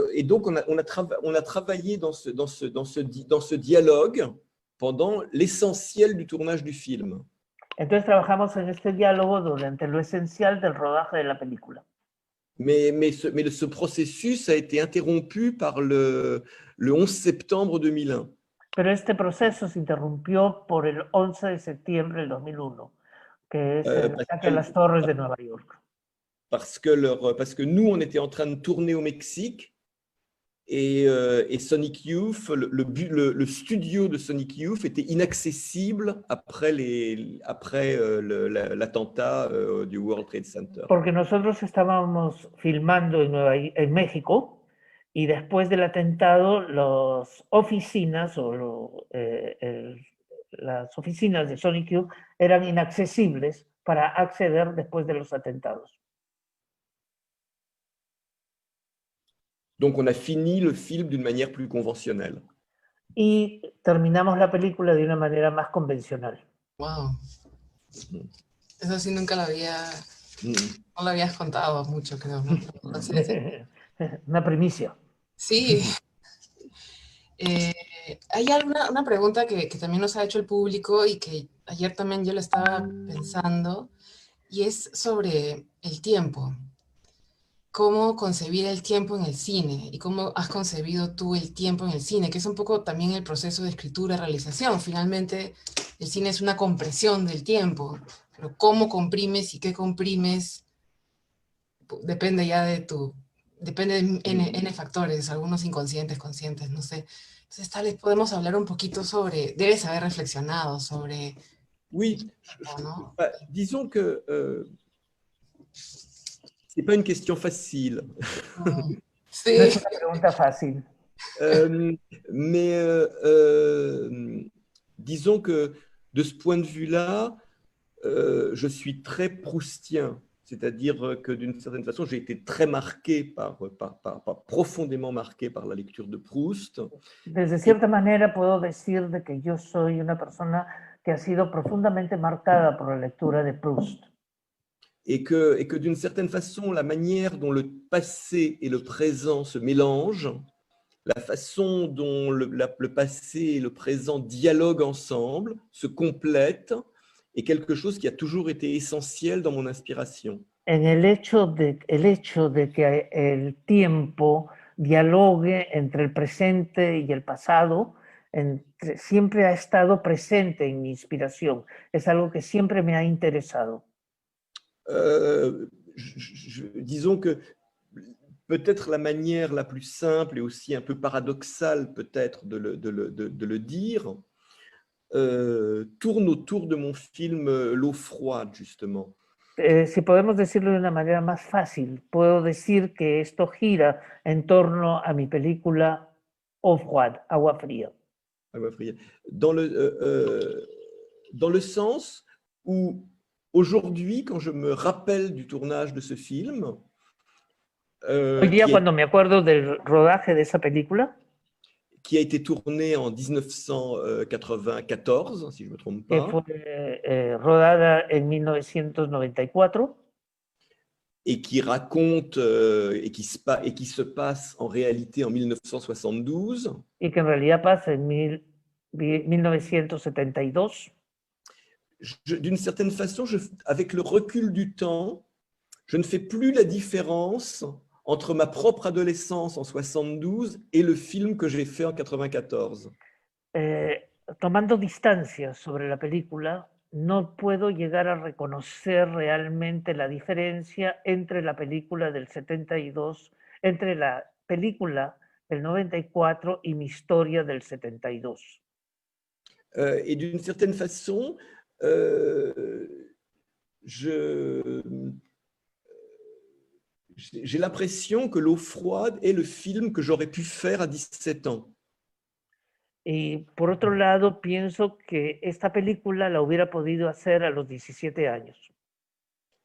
on a travaillé dans ce dialogue pendant l'essentiel du tournage du film. Entonces trabajamos en este diálogo durante lo esencial del rodaje de la película. Mais ce processus a été interrompu par le 11 septembre 2001. Pero este proceso se interrumpió por el 11 de septiembre del 2001, que es el ataque a las torres de Nueva York. Parce que nous, on était en train de tourner au Mexique et Sonic Youth, le studio de Sonic Youth était inaccessible après l'attentat du World Trade Center. Porque nosotros estábamos filmando en México y después del atentado las oficinas las oficinas de Sonic Youth eran inaccesibles para acceder después de los atentados. Donc, on a fini le film d'une manière plus conventionnelle. Y terminamos la película de una manera más convencional. Wow. Eso sí nunca no lo habías contado mucho, creo, ¿no? Una primicia. Sí. Hay una pregunta que también nos ha hecho el público y que ayer también yo lo estaba pensando, y es sobre el tiempo. Cómo concebir el tiempo en el cine y cómo has concebido tú el tiempo en el cine, que es un poco también el proceso de escritura, realización. Finalmente, el cine es una compresión del tiempo, pero cómo comprimes y qué comprimes depende ya depende de N factores, algunos inconscientes, conscientes, no sé. Entonces, tal vez podemos hablar un poquito sobre, debes haber reflexionado sobre... Oui, ¿no? Disons que c'est pas une question facile. Sí. No es una pregunta fácil. Disons que de ce point de vue-là, je suis très proustien. C'est-à-dire que d'une certaine façon, j'ai été très marqué profondément marqué par la lecture de Proust. Desde cierta manera puedo decir de que yo soy una persona que ha sido profundamente marcada por la lectura de Proust. Et que d'une certaine façon, la manière dont le passé et le présent se mélangent, la façon dont le passé et le présent dialoguent ensemble, se complètent, est quelque chose qui a toujours été essentiel dans mon inspiration. En el hecho de que el tiempo dialogue entre el presente y el pasado, siempre ha estado presente en mi inspiración. Es algo que siempre me ha interesado. Disons que peut-être la manière la plus simple et aussi un peu paradoxale peut-être de le dire tourne autour de mon film L'eau froide, justement. Si podemos decirlo de una manera más fácil, puedo decir que esto gira en torno a mi película Eau froide, Agua fría. Agua fría. Dans le sens où aujourd'hui, quand je me rappelle du tournage de ce film... Hoy día, cuando me acuerdo del rodaje de esa película, qui a été tourné en 1994, si je ne me trompe pas. Que fue rodada en 1994. Et qui raconte, et qui se passe en réalité en 1972. Y que en realidad pasa en 1972. D'une certaine façon, avec le recul du temps, je ne fais plus la différence entre ma propre adolescence en 72 et le film que j'ai fait en 94. Tomando distancia sobre la película, no puedo llegar a reconocer realmente la diferencia entre la película del 72, entre la película del 94 y mi historia del 72. Et d'une certaine façon, j'ai l'impression que L'eau froide est le film que j'aurais pu faire à 17 ans. Y por otro lado, pienso que esta película la hubiera podido hacer a los 17 años.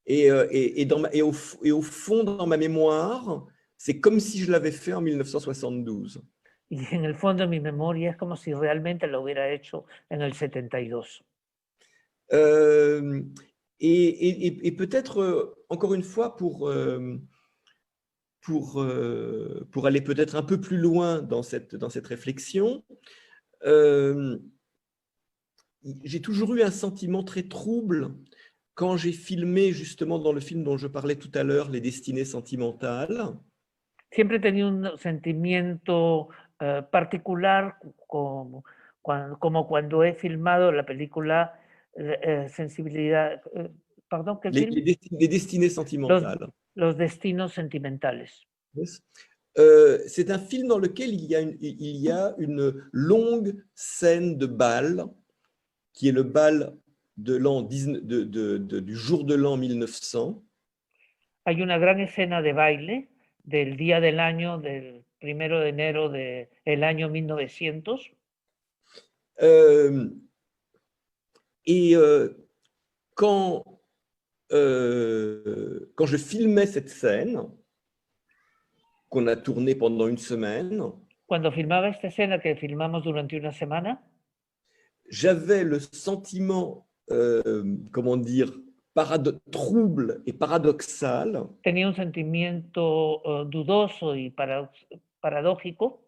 Et au fond, dans ma mémoire, c'est comme si je l'avais fait en 1972. Y en el fondo de mi memoria es como si realmente lo hubiera hecho en el 72. Et peut-être, encore une fois, pour aller peut-être un peu plus loin dans cette réflexion, j'ai toujours eu un sentiment très trouble quand j'ai filmé, justement dans le film dont je parlais tout à l'heure, Les Destinées sentimentales. Siempre he tenido un sentimiento particular como cuando he filmado la película Sensibilidad, perdón, ¿qué film? Les Destinées sentimentales. Los destinos sentimentales. C'est un film dans lequel il y a une longue scène de bal, qui est le bal du jour de l'an 1900. Hay una gran escena de baile del día del año, del 1 de enero del año 1900. Quand je filmais cette scène, qu'on a tournée pendant une semaine, Cuando filmaba esta escena que filmamos durante una semana, j'avais le sentiment, comment dire, trouble et paradoxal. tenía un sentimiento dudoso y paradójico.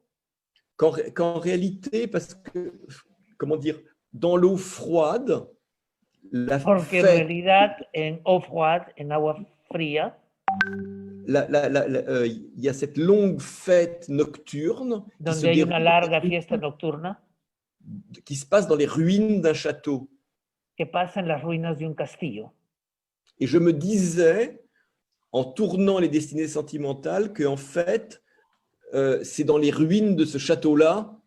Qu'en réalité, parce que, comment dire, dans l'eau froide, Porque en realidad en eau froide, en agua fría, il y a cette longue fête nocturne donde hay una larga fiesta nocturna qui se passe dans les ruines d'un château. que pasa en las ruinas de un castillo. Et je me disais, en tournant Les Destinées sentimentales, qu'en fait, c'est dans les ruines de ce château-là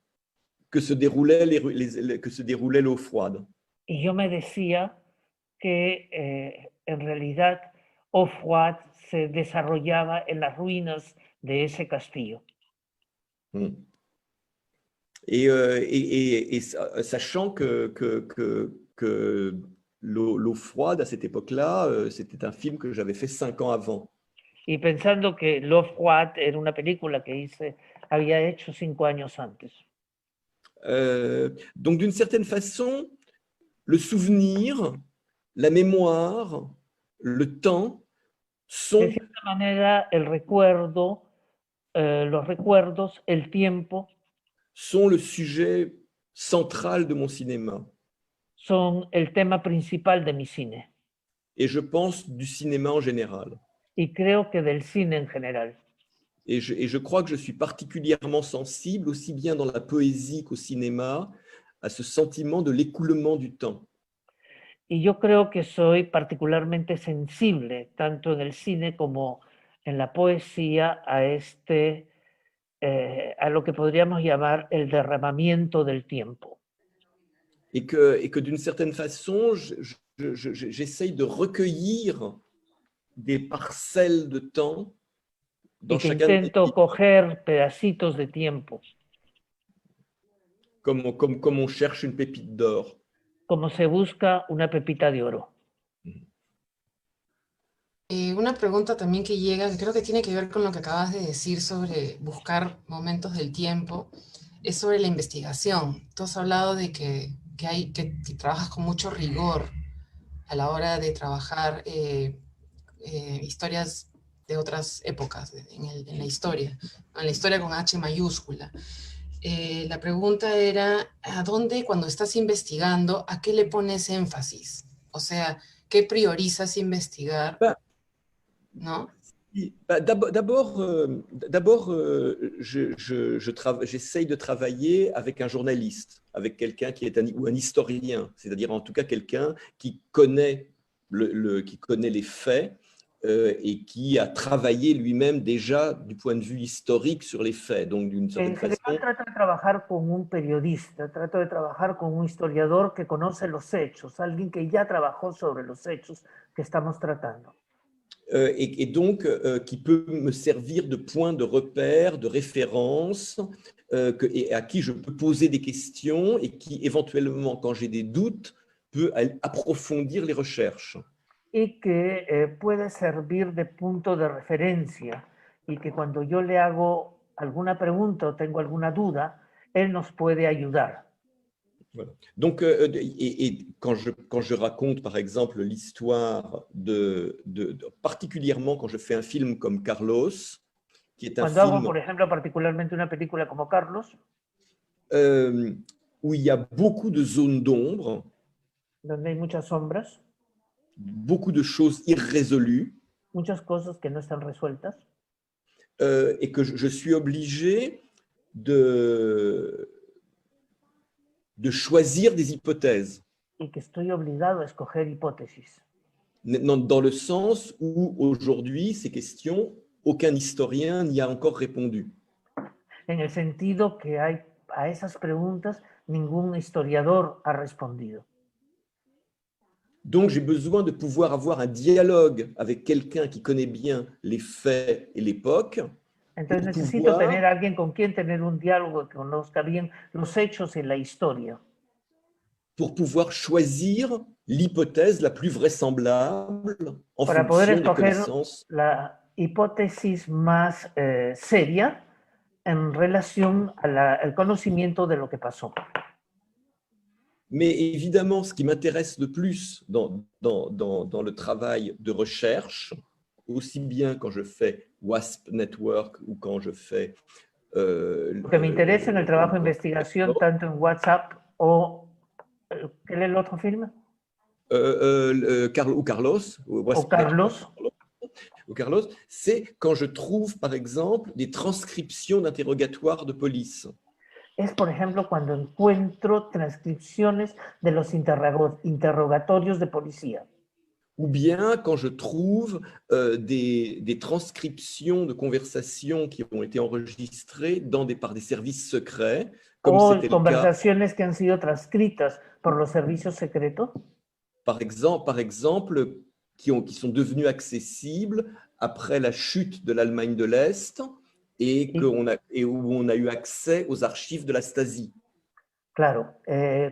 que se déroulait l'eau froide. Y yo me decía que en realidad eau froide se desarrollaba en las ruinas de ese castillo. Et sachant que L'eau froide, à cette époque-là, c'était un film que j'avais fait 5 ans avant. Y pensando que L'eau froide era una película que había hecho 5 años antes. Donc, d'une certaine façon, le souvenir, la mémoire, le temps sont… De cierta manera, el recuerdo, los recuerdos, el tiempo sont le sujet central de mon cinéma. Son el tema principal de mi cine. Et je pense du cinéma en général. Y creo que del cine en general. Et je crois que je suis particulièrement sensible, aussi bien dans la poésie qu'au cinéma, à ce sentiment de l'écoulement du temps. Y yo creo que soy particularmente sensible, tanto en el cine como en la poesía, a lo que podríamos llamar el derramamiento del tiempo. Et que d'une certaine façon, j'essaye de recueillir des parcelles de temps dans chacun de mes Intento films, coger pedacitos de tiempo, comme on cherche une pépite d'or. como se busca una pepita de oro. Una pregunta también que llega, que creo que tiene que ver con lo que acabas de decir sobre buscar momentos del tiempo, es sobre la investigación. Tú has hablado de que trabajas con mucho rigor a la hora de trabajar historias de otras épocas en la historia con H mayúscula. La pregunta era, ¿a dónde cuando estás investigando, a qué le pones énfasis? O sea, ¿qué priorizas investigar? ¿No? D'abord, j'essaye de travailler avec un journaliste, avec quelqu'un qui est un historien, c'est-à-dire en tout cas quelqu'un qui connaît, qui connaît les faits et qui a travaillé lui-même déjà du point de vue historique sur les faits. Donc, d'une certaine En general façon, trato de trabajar con un periodista, trato de trabajar con un historiador que conoce los hechos, alguien que ya trabajó sobre los hechos que estamos tratando. et donc qui peut me servir de point de repère, de référence, et à qui je peux poser des questions et qui, éventuellement, quand j'ai des doutes, peut approfondir les recherches. Y que puede servir de punto de referencia y que cuando yo le hago alguna pregunta o tengo alguna duda, él nos puede ayudar. Voilà. Donc, et quand je raconte, par exemple, l'histoire particulièrement quand je fais un film comme Carlos, qui est un Cuando hago, film por ejemplo, particularmente una película como Carlos, où il y a beaucoup de zones d'ombre, donde hay muchas sombras, beaucoup de choses irrésolues, muchas cosas que no están resueltas, et que je suis obligé de choisir des hypothèses, y que estoy obligado a escoger hipótesis. dans le sens où aujourd'hui, ces questions, aucun historien n'y a encore répondu. En el sentido que a esas preguntas ningún historiador ha respondido. Donc, j'ai besoin de pouvoir avoir un dialogue avec quelqu'un qui connaît bien les faits et l'époque. Entonces Pour necesito pouvoir- tener a alguien con quien tener un diálogo que conozca bien los hechos y la historia, pour pouvoir choisir l'hypothèse la plus vraisemblable en para poder fonction des escoger connaissances. la hipótesis más seria en relación al conocimiento de lo que pasó. Mais évidemment, ce qui m'intéresse le plus dans le travail de recherche, aussi bien quand je fais WASP Network ou quand je fais... Lo que me interesa en el trabajo de investigación, tanto en WhatsApp o... ¿Qué es el otro film? Carlos, O Carlos. Ou Carlos, c'est quand je trouve, par exemple, des transcriptions d'interrogatoires de police. Es, por ejemplo, cuando encuentro transcripciones de los interrogatorios de policía. Ou bien quand je trouve des transcriptions de conversations qui ont été enregistrées par des services secrets, comme O c'était le cas, conversaciones que han sido transcritas por los servicios secretos, par exemple qui sont devenues accessibles après la chute de l'Allemagne de l'Est et où on a eu accès aux archives de la Stasi. claro,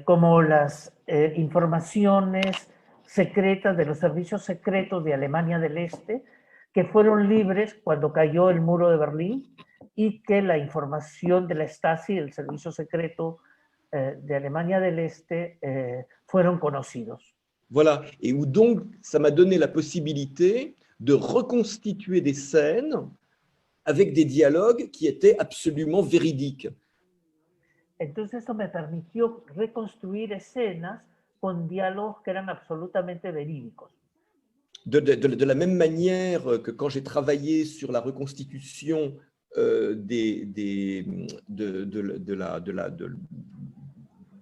como las informaciones secretas de los servicios secretos de Alemania del Este, que fueron libres cuando cayó el muro de Berlín, y que la información de la Stasi, el servicio secreto de Alemania del Este, fueron conocidos. Voilà, et où donc ça m'a donné la possibilité de reconstituer des scènes avec des dialogues qui étaient absolument véridiques. Entonces eso me permitió reconstruir escenas con diálogos que eran absolutamente verídicos. De la même manière que quand j'ai travaillé sur la reconstitution de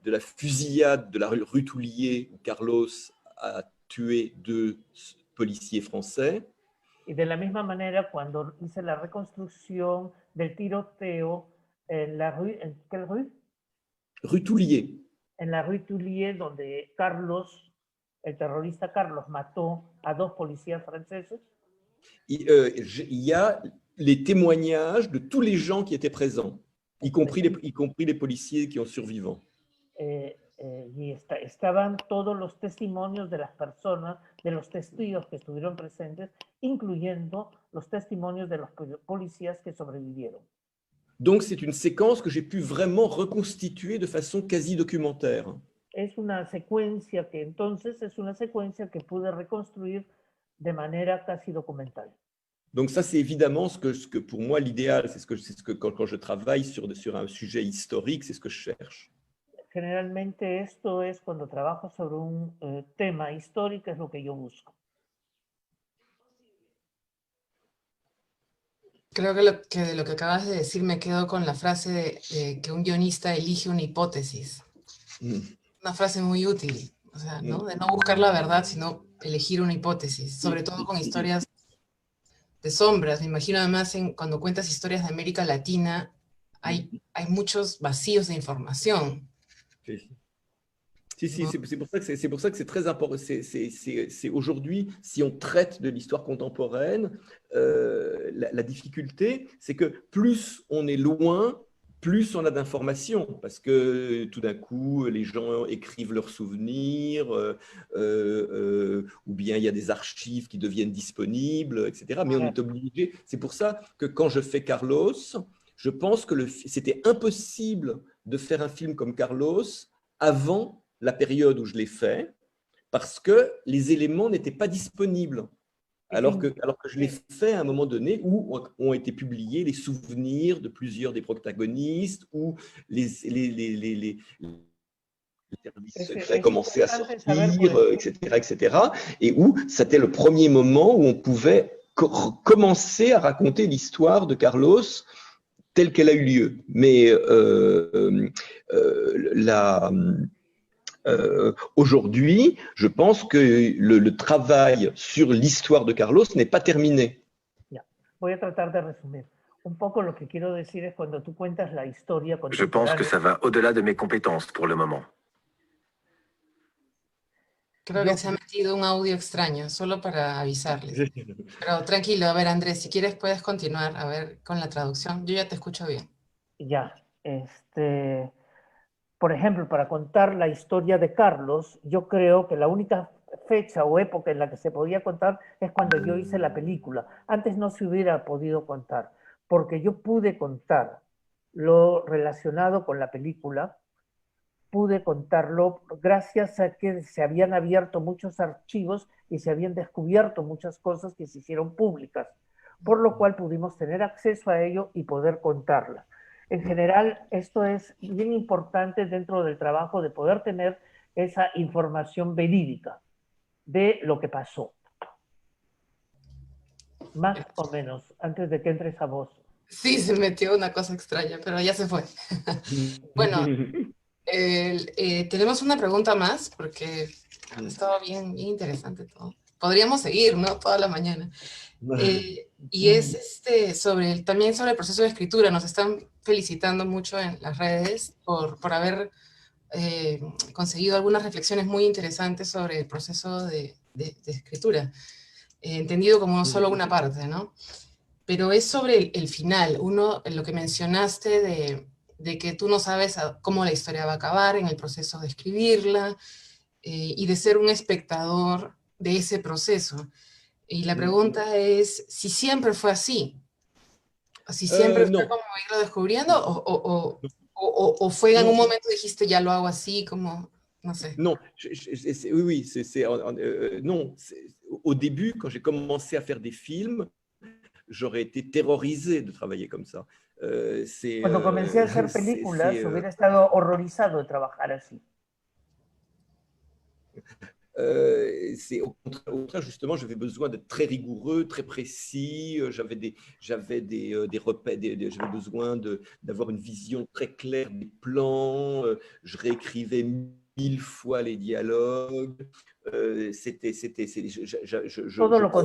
la fusillade de la rue Toulier, où Carlos a tué 2 policiers français. Y de la misma manera, cuando hice la reconstrucción del tiroteo en la rue, ¿en qué rue? Rue Toulier. En la rue Toulier, donde Carlos, el terrorista Carlos, mató a 2 policías franceses. Il y a les témoignages de tous les gens qui étaient présents, y compris les policiers qui ont survivants. Y estaban todos los testimonios de las personas, de los testigos que estuvieron presentes, incluyendo los testimonios de los policías que sobrevivieron. Donc, c'est une séquence que j'ai pu vraiment reconstituer de façon quasi documentaire. Es una secuencia que entonces es una secuencia que pude reconstruir de manera casi documental. Donc ça, c'est évidemment ce que pour moi, l'idéal, c'est ce que quand je travaille sur un sujet historique, c'est ce que je cherche. Generalmente esto es cuando trabajo sobre un tema histórico, es lo que yo busco. Creo que de lo que acabas de decir me quedo con la frase de que un guionista elige una hipótesis. Una frase muy útil, o sea, ¿no? De no buscar la verdad, sino elegir una hipótesis, sobre todo con historias sombras. Me imagino además cuando cuentas historias de América Latina, hay muchos vacíos de información. Si, c'est pour ça que c'est très important. C'est aujourd'hui, si on traite de l'histoire contemporaine, la difficulté, c'est que plus on est loin, plus on a d'informations, parce que tout d'un coup, les gens écrivent leurs souvenirs, ou bien il y a des archives qui deviennent disponibles, etc. Mais on est obligé. C'est pour ça que quand je fais Carlos, je pense que c'était impossible de faire un film comme Carlos avant la période où je l'ai fait, parce que les éléments n'étaient pas disponibles. Alors que je l'ai fait à un moment donné où ont été publiés les souvenirs de plusieurs des protagonistes, où les services secrets commençaient à sortir, etc. Et où c'était le premier moment où on pouvait commencer à raconter l'histoire de Carlos telle qu'elle a eu lieu. Mais aujourd'hui, je pense que le travail sur l'histoire de Carlos n'est pas terminé. Voy a tratar de resumir. Un poco lo que quiero decir es cuando tú cuentas la historia Je pense que ça va au-delà de mes compétences pour le moment. Creo que se ha metido un audio extraño, solo para avisarles. Pero tranquilo, a ver, Andrés, si quieres puedes continuar, a ver, con la traducción. Yo ya te escucho bien. Ya, por ejemplo, para contar la historia de Carlos, yo creo que la única fecha o época en la que se podía contar es cuando yo hice la película. Antes no se hubiera podido contar, porque yo pude contar lo relacionado con la película, pude contarlo gracias a que se habían abierto muchos archivos y se habían descubierto muchas cosas que se hicieron públicas, por lo cual pudimos tener acceso a ello y poder contarla. En general, esto es bien importante dentro del trabajo de poder tener esa información verídica de lo que pasó. Más o menos, antes de que entres a vos. Sí, se metió una cosa extraña, pero ya se fue. Bueno, tenemos una pregunta más, porque ha estado bien interesante todo. Podríamos seguir, ¿no? Toda la mañana. Y es también sobre el proceso de escritura. Nos están felicitando mucho en las redes por haber conseguido algunas reflexiones muy interesantes sobre el proceso de escritura, entendido como solo una parte, ¿no? Pero es sobre el final. Lo que mencionaste de que tú no sabes cómo la historia va a acabar en el proceso de escribirla, y de ser un espectador de ese proceso. Y la pregunta es si siempre fue así, si siempre fue como irlo descubriendo, o fue en un momento dijiste ya lo hago así, como, no sé. Non, oui, non. Au début, quand j'ai commencé à faire des films, j'aurais été terrorisé de travailler comme ça. Cuando comencé a hacer películas, hubiera estado horrorizado de trabajar así. Au contraire, justement, j'avais besoin d'être très rigoureux, très précis. J'avais des repères, j'avais besoin d'avoir une vision très claire des plans. Je réécrivais 1000 fois les dialogues. Je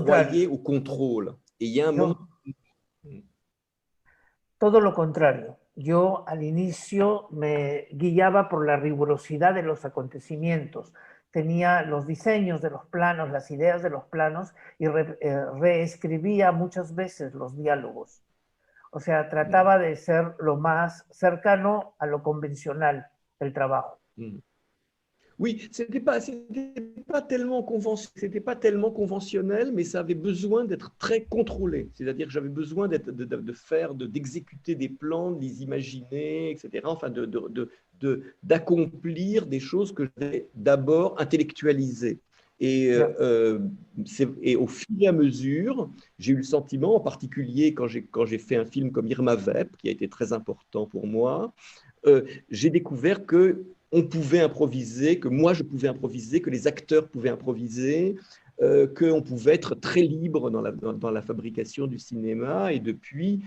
croyais au contrôle. Et il y a un moment... Todo lo contrario. Yo al inicio me guiaba por la rigurosidad de los acontecimientos. Tenía los diseños de los planos, las ideas de los planos y reescribía muchas veces los diálogos. O sea, trataba de ser lo más cercano a lo convencional del trabajo. Oui, c'était pas tellement conventionnel, mais ça avait besoin d'être très contrôlé. C'est-à-dire que j'avais besoin d'exécuter des plans, de les imaginer, etc. Enfin, d'accomplir des choses que j'avais d'abord intellectualisées. Et au fur et à mesure, j'ai eu le sentiment, en particulier quand j'ai fait un film comme Irma Vep, qui a été très important pour moi, j'ai découvert qu'on pouvait improviser, que moi je pouvais improviser, que les acteurs pouvaient improviser, qu'on pouvait être très libre dans la fabrication du cinéma. Et depuis,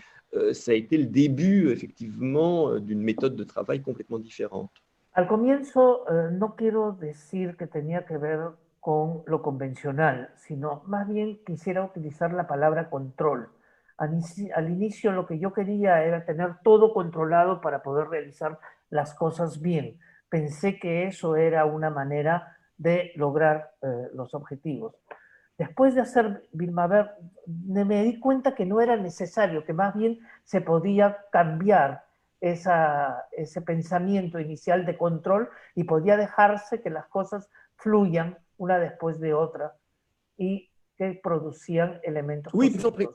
ça a été le début, effectivement, d'une méthode de travail complètement différente. Al comienzo, no quiero decir que tenía que ver con lo convencional, sino más bien quisiera utilizar la palabra control. Al inicio lo que yo quería era tener todo controlado para poder realizar las cosas bien. Pensé que eso era una manera de lograr los objetivos. Después de hacer Vilma Ver, me di cuenta que no era necesario, que más bien se podía cambiar ese pensamiento inicial de control y podía dejarse que las cosas fluyan una después de otra y que producían elementos Oui, positivos.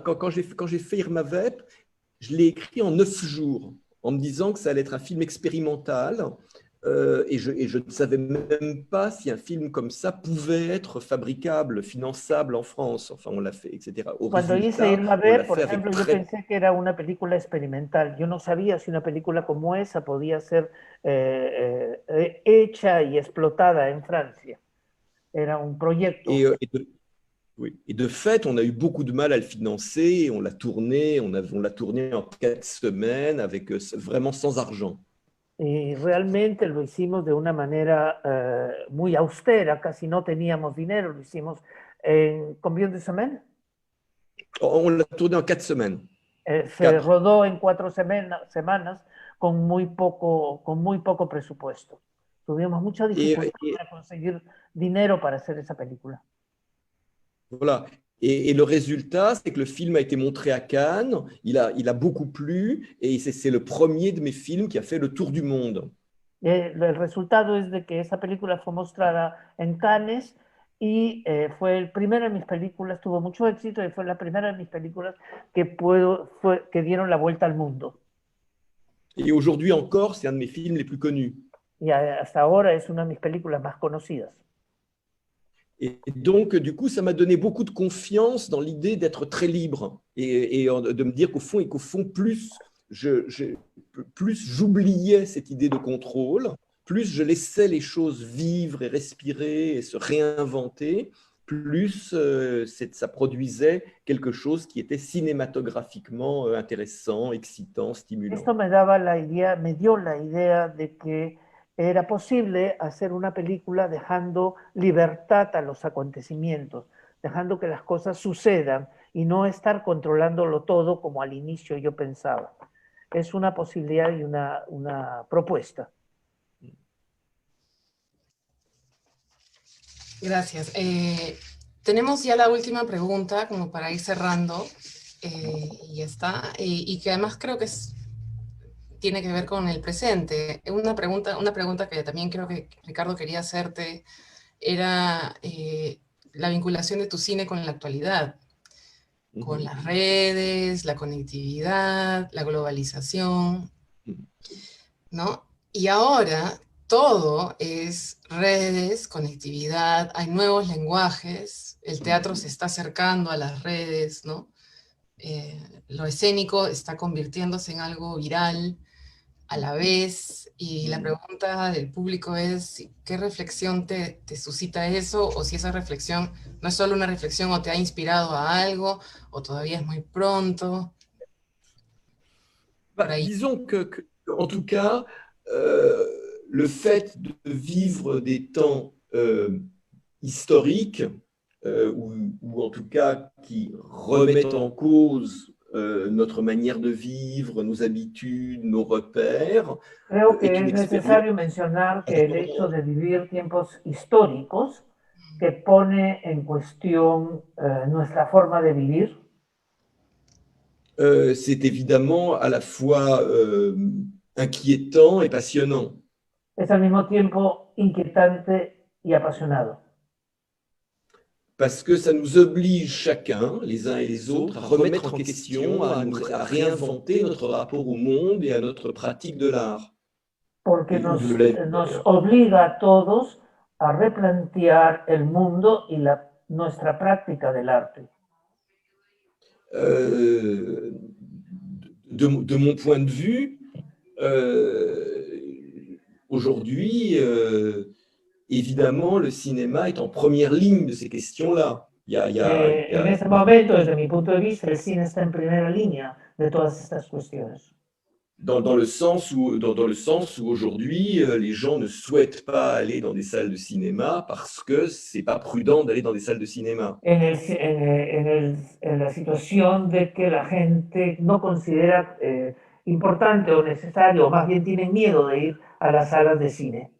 quand j'ai fait Irma Vep, je l'ai écrit en 9 jours, en me disant que ça allait être un film expérimental, et je ne savais même pas si un film comme ça pouvait être fabricable, finançable en France. Enfin, on l'a fait, etc. Au Cuando hice résultat, Irma on Ver, l'a por fait avec ejemplo, yo très... pensé que era una película experimental. Yo no sabía si una película como esa podía ser hecha y explotada en Francia. Era un proyecto. Oui. Et de fait, on a eu beaucoup de mal à le financer. On l'a tourné, on l'a tourné en 4 semaines, avec vraiment sans argent. Y realmente lo hicimos de una manera muy austera, casi no teníamos dinero, lo hicimos en combien de semaines? On l'a tourné en 4 semaines. Se rodó en 4 semanas con muy poco presupuesto. Tuvimos mucha dificultad para conseguir dinero para hacer esa película. Voilà. Et le résultat, c'est que le film a été montré à Cannes, il a beaucoup plu, et c'est le premier de mes films qui a fait le tour du monde. El resultado es de que esa película fue mostrada en Cannes y fue el primero de mis películas, tuvo mucho éxito y fue la primera de mis películas que dieron la vuelta al mundo. Et aujourd'hui encore, c'est un de mes films les plus connus. Y hasta ahora es una de mis películas más conocidas. Et donc, du coup, ça m'a donné beaucoup de confiance dans l'idée d'être très libre et de me dire qu'au fond, plus j'oubliais cette idée de contrôle, plus je laissais les choses vivre et respirer et se réinventer, plus ça produisait quelque chose qui était cinématographiquement intéressant, excitant, stimulant. Esto me dio la idea de que era posible hacer una película dejando libertad a los acontecimientos, dejando que las cosas sucedan y no estar controlándolo todo como al inicio yo pensaba. Es una posibilidad y una propuesta. Gracias. Tenemos ya la última pregunta como para ir cerrando, y ya está, y que además creo que tiene que ver con el presente. Una pregunta que también creo que Ricardo quería hacerte era la vinculación de tu cine con la actualidad, con las redes, la conectividad, la globalización, ¿no? Y ahora todo es redes, conectividad, hay nuevos lenguajes, el teatro se está acercando a las redes, ¿no? Lo escénico está convirtiéndose en algo viral a la vez, y la pregunta del público es ¿qué reflexión te suscita eso? O si esa reflexión no es solo una reflexión o te ha inspirado a algo, o todavía es muy pronto. Disons que, en tout cas, le fait de vivre des temps historiques, ou en tout cas qui remettent en cause notre manière de vivre, nos habitudes, nos repères. Creo que es necesario mencionar que el hecho de vivir tiempos históricos que pone en cuestión nuestra forma de vivir. C'est évidemment à la fois inquiétant et passionnant. Es al mismo tiempo inquietante y apasionado. Parce que ça nous oblige chacun, les uns et les autres, à remettre en question, à réinventer notre rapport au monde et à notre pratique de l'art. Porque nos obliga a todos a replantear el mundo y nuestra práctica del arte. De mon point de vue, aujourd'hui, évidemment, le cinéma est en première ligne de ces questions-là. En este momento, desde mi punto de vista, el cine está en primera línea de todas estas cuestiones. dans le sens où aujourd'hui, les gens ne souhaitent pas aller dans des salles de cinéma parce que c'est pas prudent d'aller dans des salles de cinéma. En la situación de que la gente no considera importante o necesario, o más bien tienen miedo de ir a las salas de cine.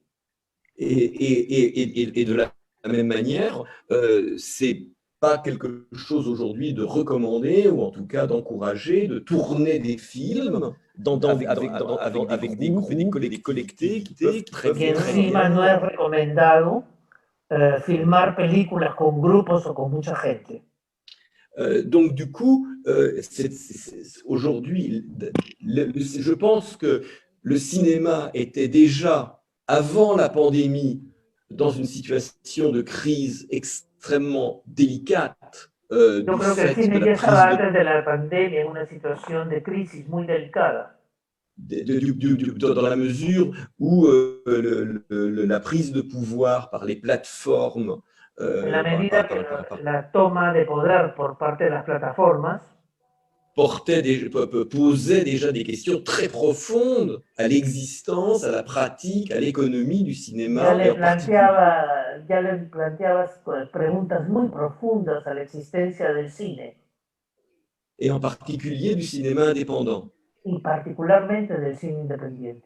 Et de la même manière, c'est pas quelque chose aujourd'hui de recommander, ou en tout cas d'encourager, de tourner des films avec des groupes, des collectivités qui peuvent très Y bien. encima no es recomendado filmar películas con grupos o con mucha gente. Donc du coup, aujourd'hui, je pense que le cinéma était déjà, avant la pandémie, dans une situation de crise extrêmement délicate. Yo creo que el cine ya estaba antes de la pandemia en una situación de crisis muy delicada. Dans la mesure où la prise de pouvoir par les plateformes, En la medida que la toma de poder por parte de las plataformas posait déjà des questions très profondes à l'existence, à la pratique, à l'économie du cinéma. Ya le planteaba preguntas muy profundas a la existencia del cine. Et en particulier du cinéma indépendant. Y particularmente del cine independiente.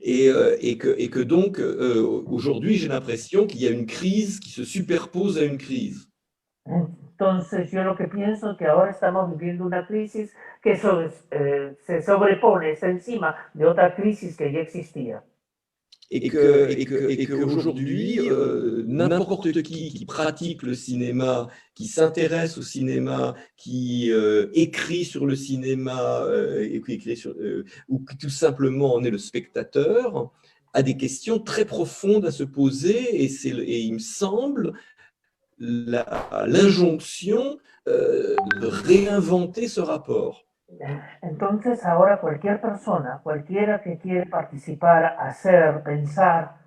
Et que donc, aujourd'hui, j'ai l'impression qu'il y a une crise qui se superpose à une crise. Entonces, yo lo que pienso es que ahora estamos viviendo una crisis que se sobrepone, está encima de otra crisis que ya existía. Et qu'aujourd'hui, n'importe qui pratique le cinéma, qui s'intéresse au cinéma, qui écrit sur le cinéma, ou qui tout simplement en est le spectateur, a des questions très profondes à se poser, et il me semble l'injonction de réinventer ce rapport. Entonces ahora cualquier persona, cualquiera que quiere participar, hacer, pensar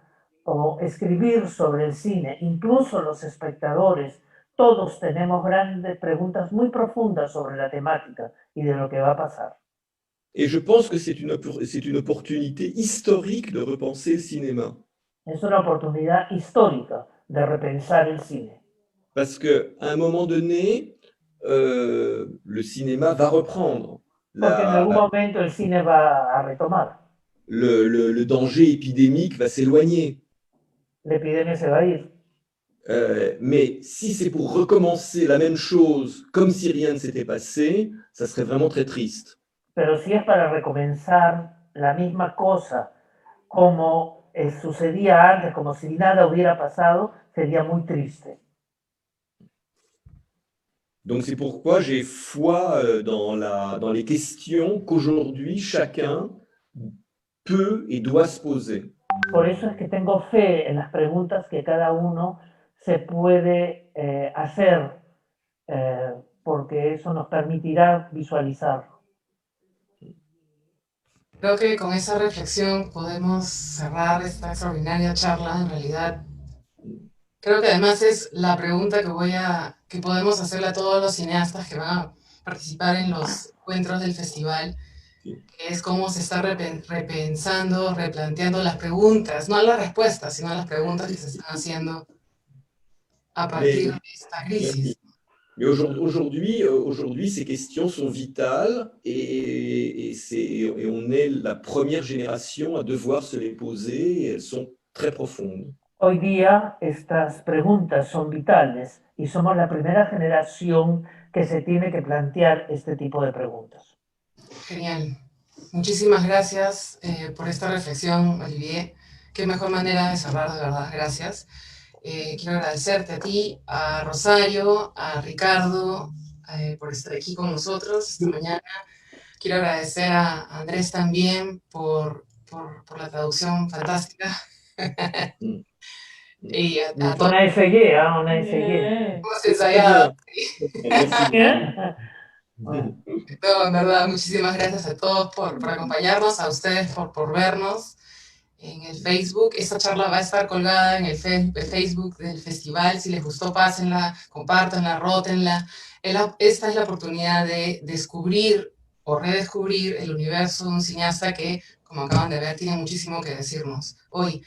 o escribir sobre el cine, incluso los espectadores, todos tenemos grandes preguntas muy profundas sobre la temática y de lo que va a pasar. Et je pense que c'est une opportunité historique de repenser le cinéma. Es una oportunidad histórica de repensar el cine. Parce qu'à un moment donné, le cinéma va reprendre. Porque en algún momento el cine va a retomar. Le danger épidémique va s'éloigner. L'épidémie se va a ir. Mais si c'est pour recommencer la même chose comme si rien ne s'était passé, ça serait vraiment très triste. Pero si es para recomenzar la misma cosa como sucedía antes, como si nada hubiera pasado, sería muy triste. Donc c'est pourquoi j'ai foi dans les questions qu'aujourd'hui chacun peut et doit se poser. Por eso es que tengo fe en las preguntas que cada uno se puede hacer, porque eso nos permitirá visualizar. Creo que con esa reflexión podemos cerrar esta extraordinaria charla. En realidad, creo que además es la pregunta que podemos hacerle a todos los cineastas que van a participar en los encuentros del festival, que es cómo se está repensando, replanteando las preguntas, no las respuestas, sino las preguntas que se están haciendo a partir de esta crisis. Mais aujourd'hui, ces questions sont vitales, et on est la première génération à devoir se les poser, et elles sont très profondes. Hoy día estas preguntas son vitales y somos la primera generación que se tiene que plantear este tipo de preguntas. Genial. Muchísimas gracias por esta reflexión, Olivier. Qué mejor manera de cerrar, de verdad. Gracias. Quiero agradecerte a ti, a Rosario, a Ricardo por estar aquí con nosotros esta mañana. Quiero agradecer a Andrés también por la traducción fantástica. Y a todos. Una FG, una FG. Hemos ensayado. No, en verdad, muchísimas gracias a todos por acompañarnos, a ustedes por vernos en el Facebook. Esta charla va a estar colgada en el Facebook del festival. Si les gustó, pásenla, compártanla, rótenla. Esta es la oportunidad de descubrir o redescubrir el universo de un cineasta que, como acaban de ver, tiene muchísimo que decirnos. Hoy,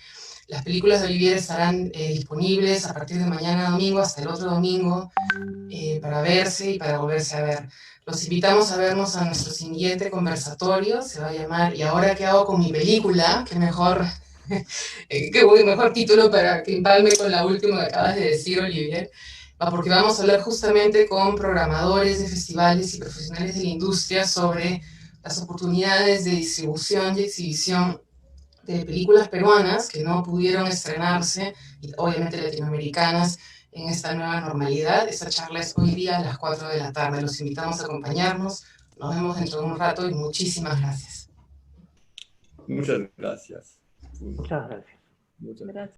las películas de Olivier estarán disponibles a partir de mañana domingo hasta el otro domingo para verse y para volverse a ver. Los invitamos a vernos a nuestro siguiente conversatorio, se va a llamar ¿Y ahora qué hago con mi película? Qué mejor, mejor título para que empalme con la última que acabas de decir, Olivier, porque vamos a hablar justamente con programadores de festivales y profesionales de la industria sobre las oportunidades de distribución y exhibición de películas peruanas que no pudieron estrenarse, y obviamente latinoamericanas, en esta nueva normalidad. Esta charla es hoy día a las 4 de la tarde. Los invitamos a acompañarnos. Nos vemos dentro de un rato y muchísimas gracias. Muchas gracias. Muchas gracias. Muchas Gracias.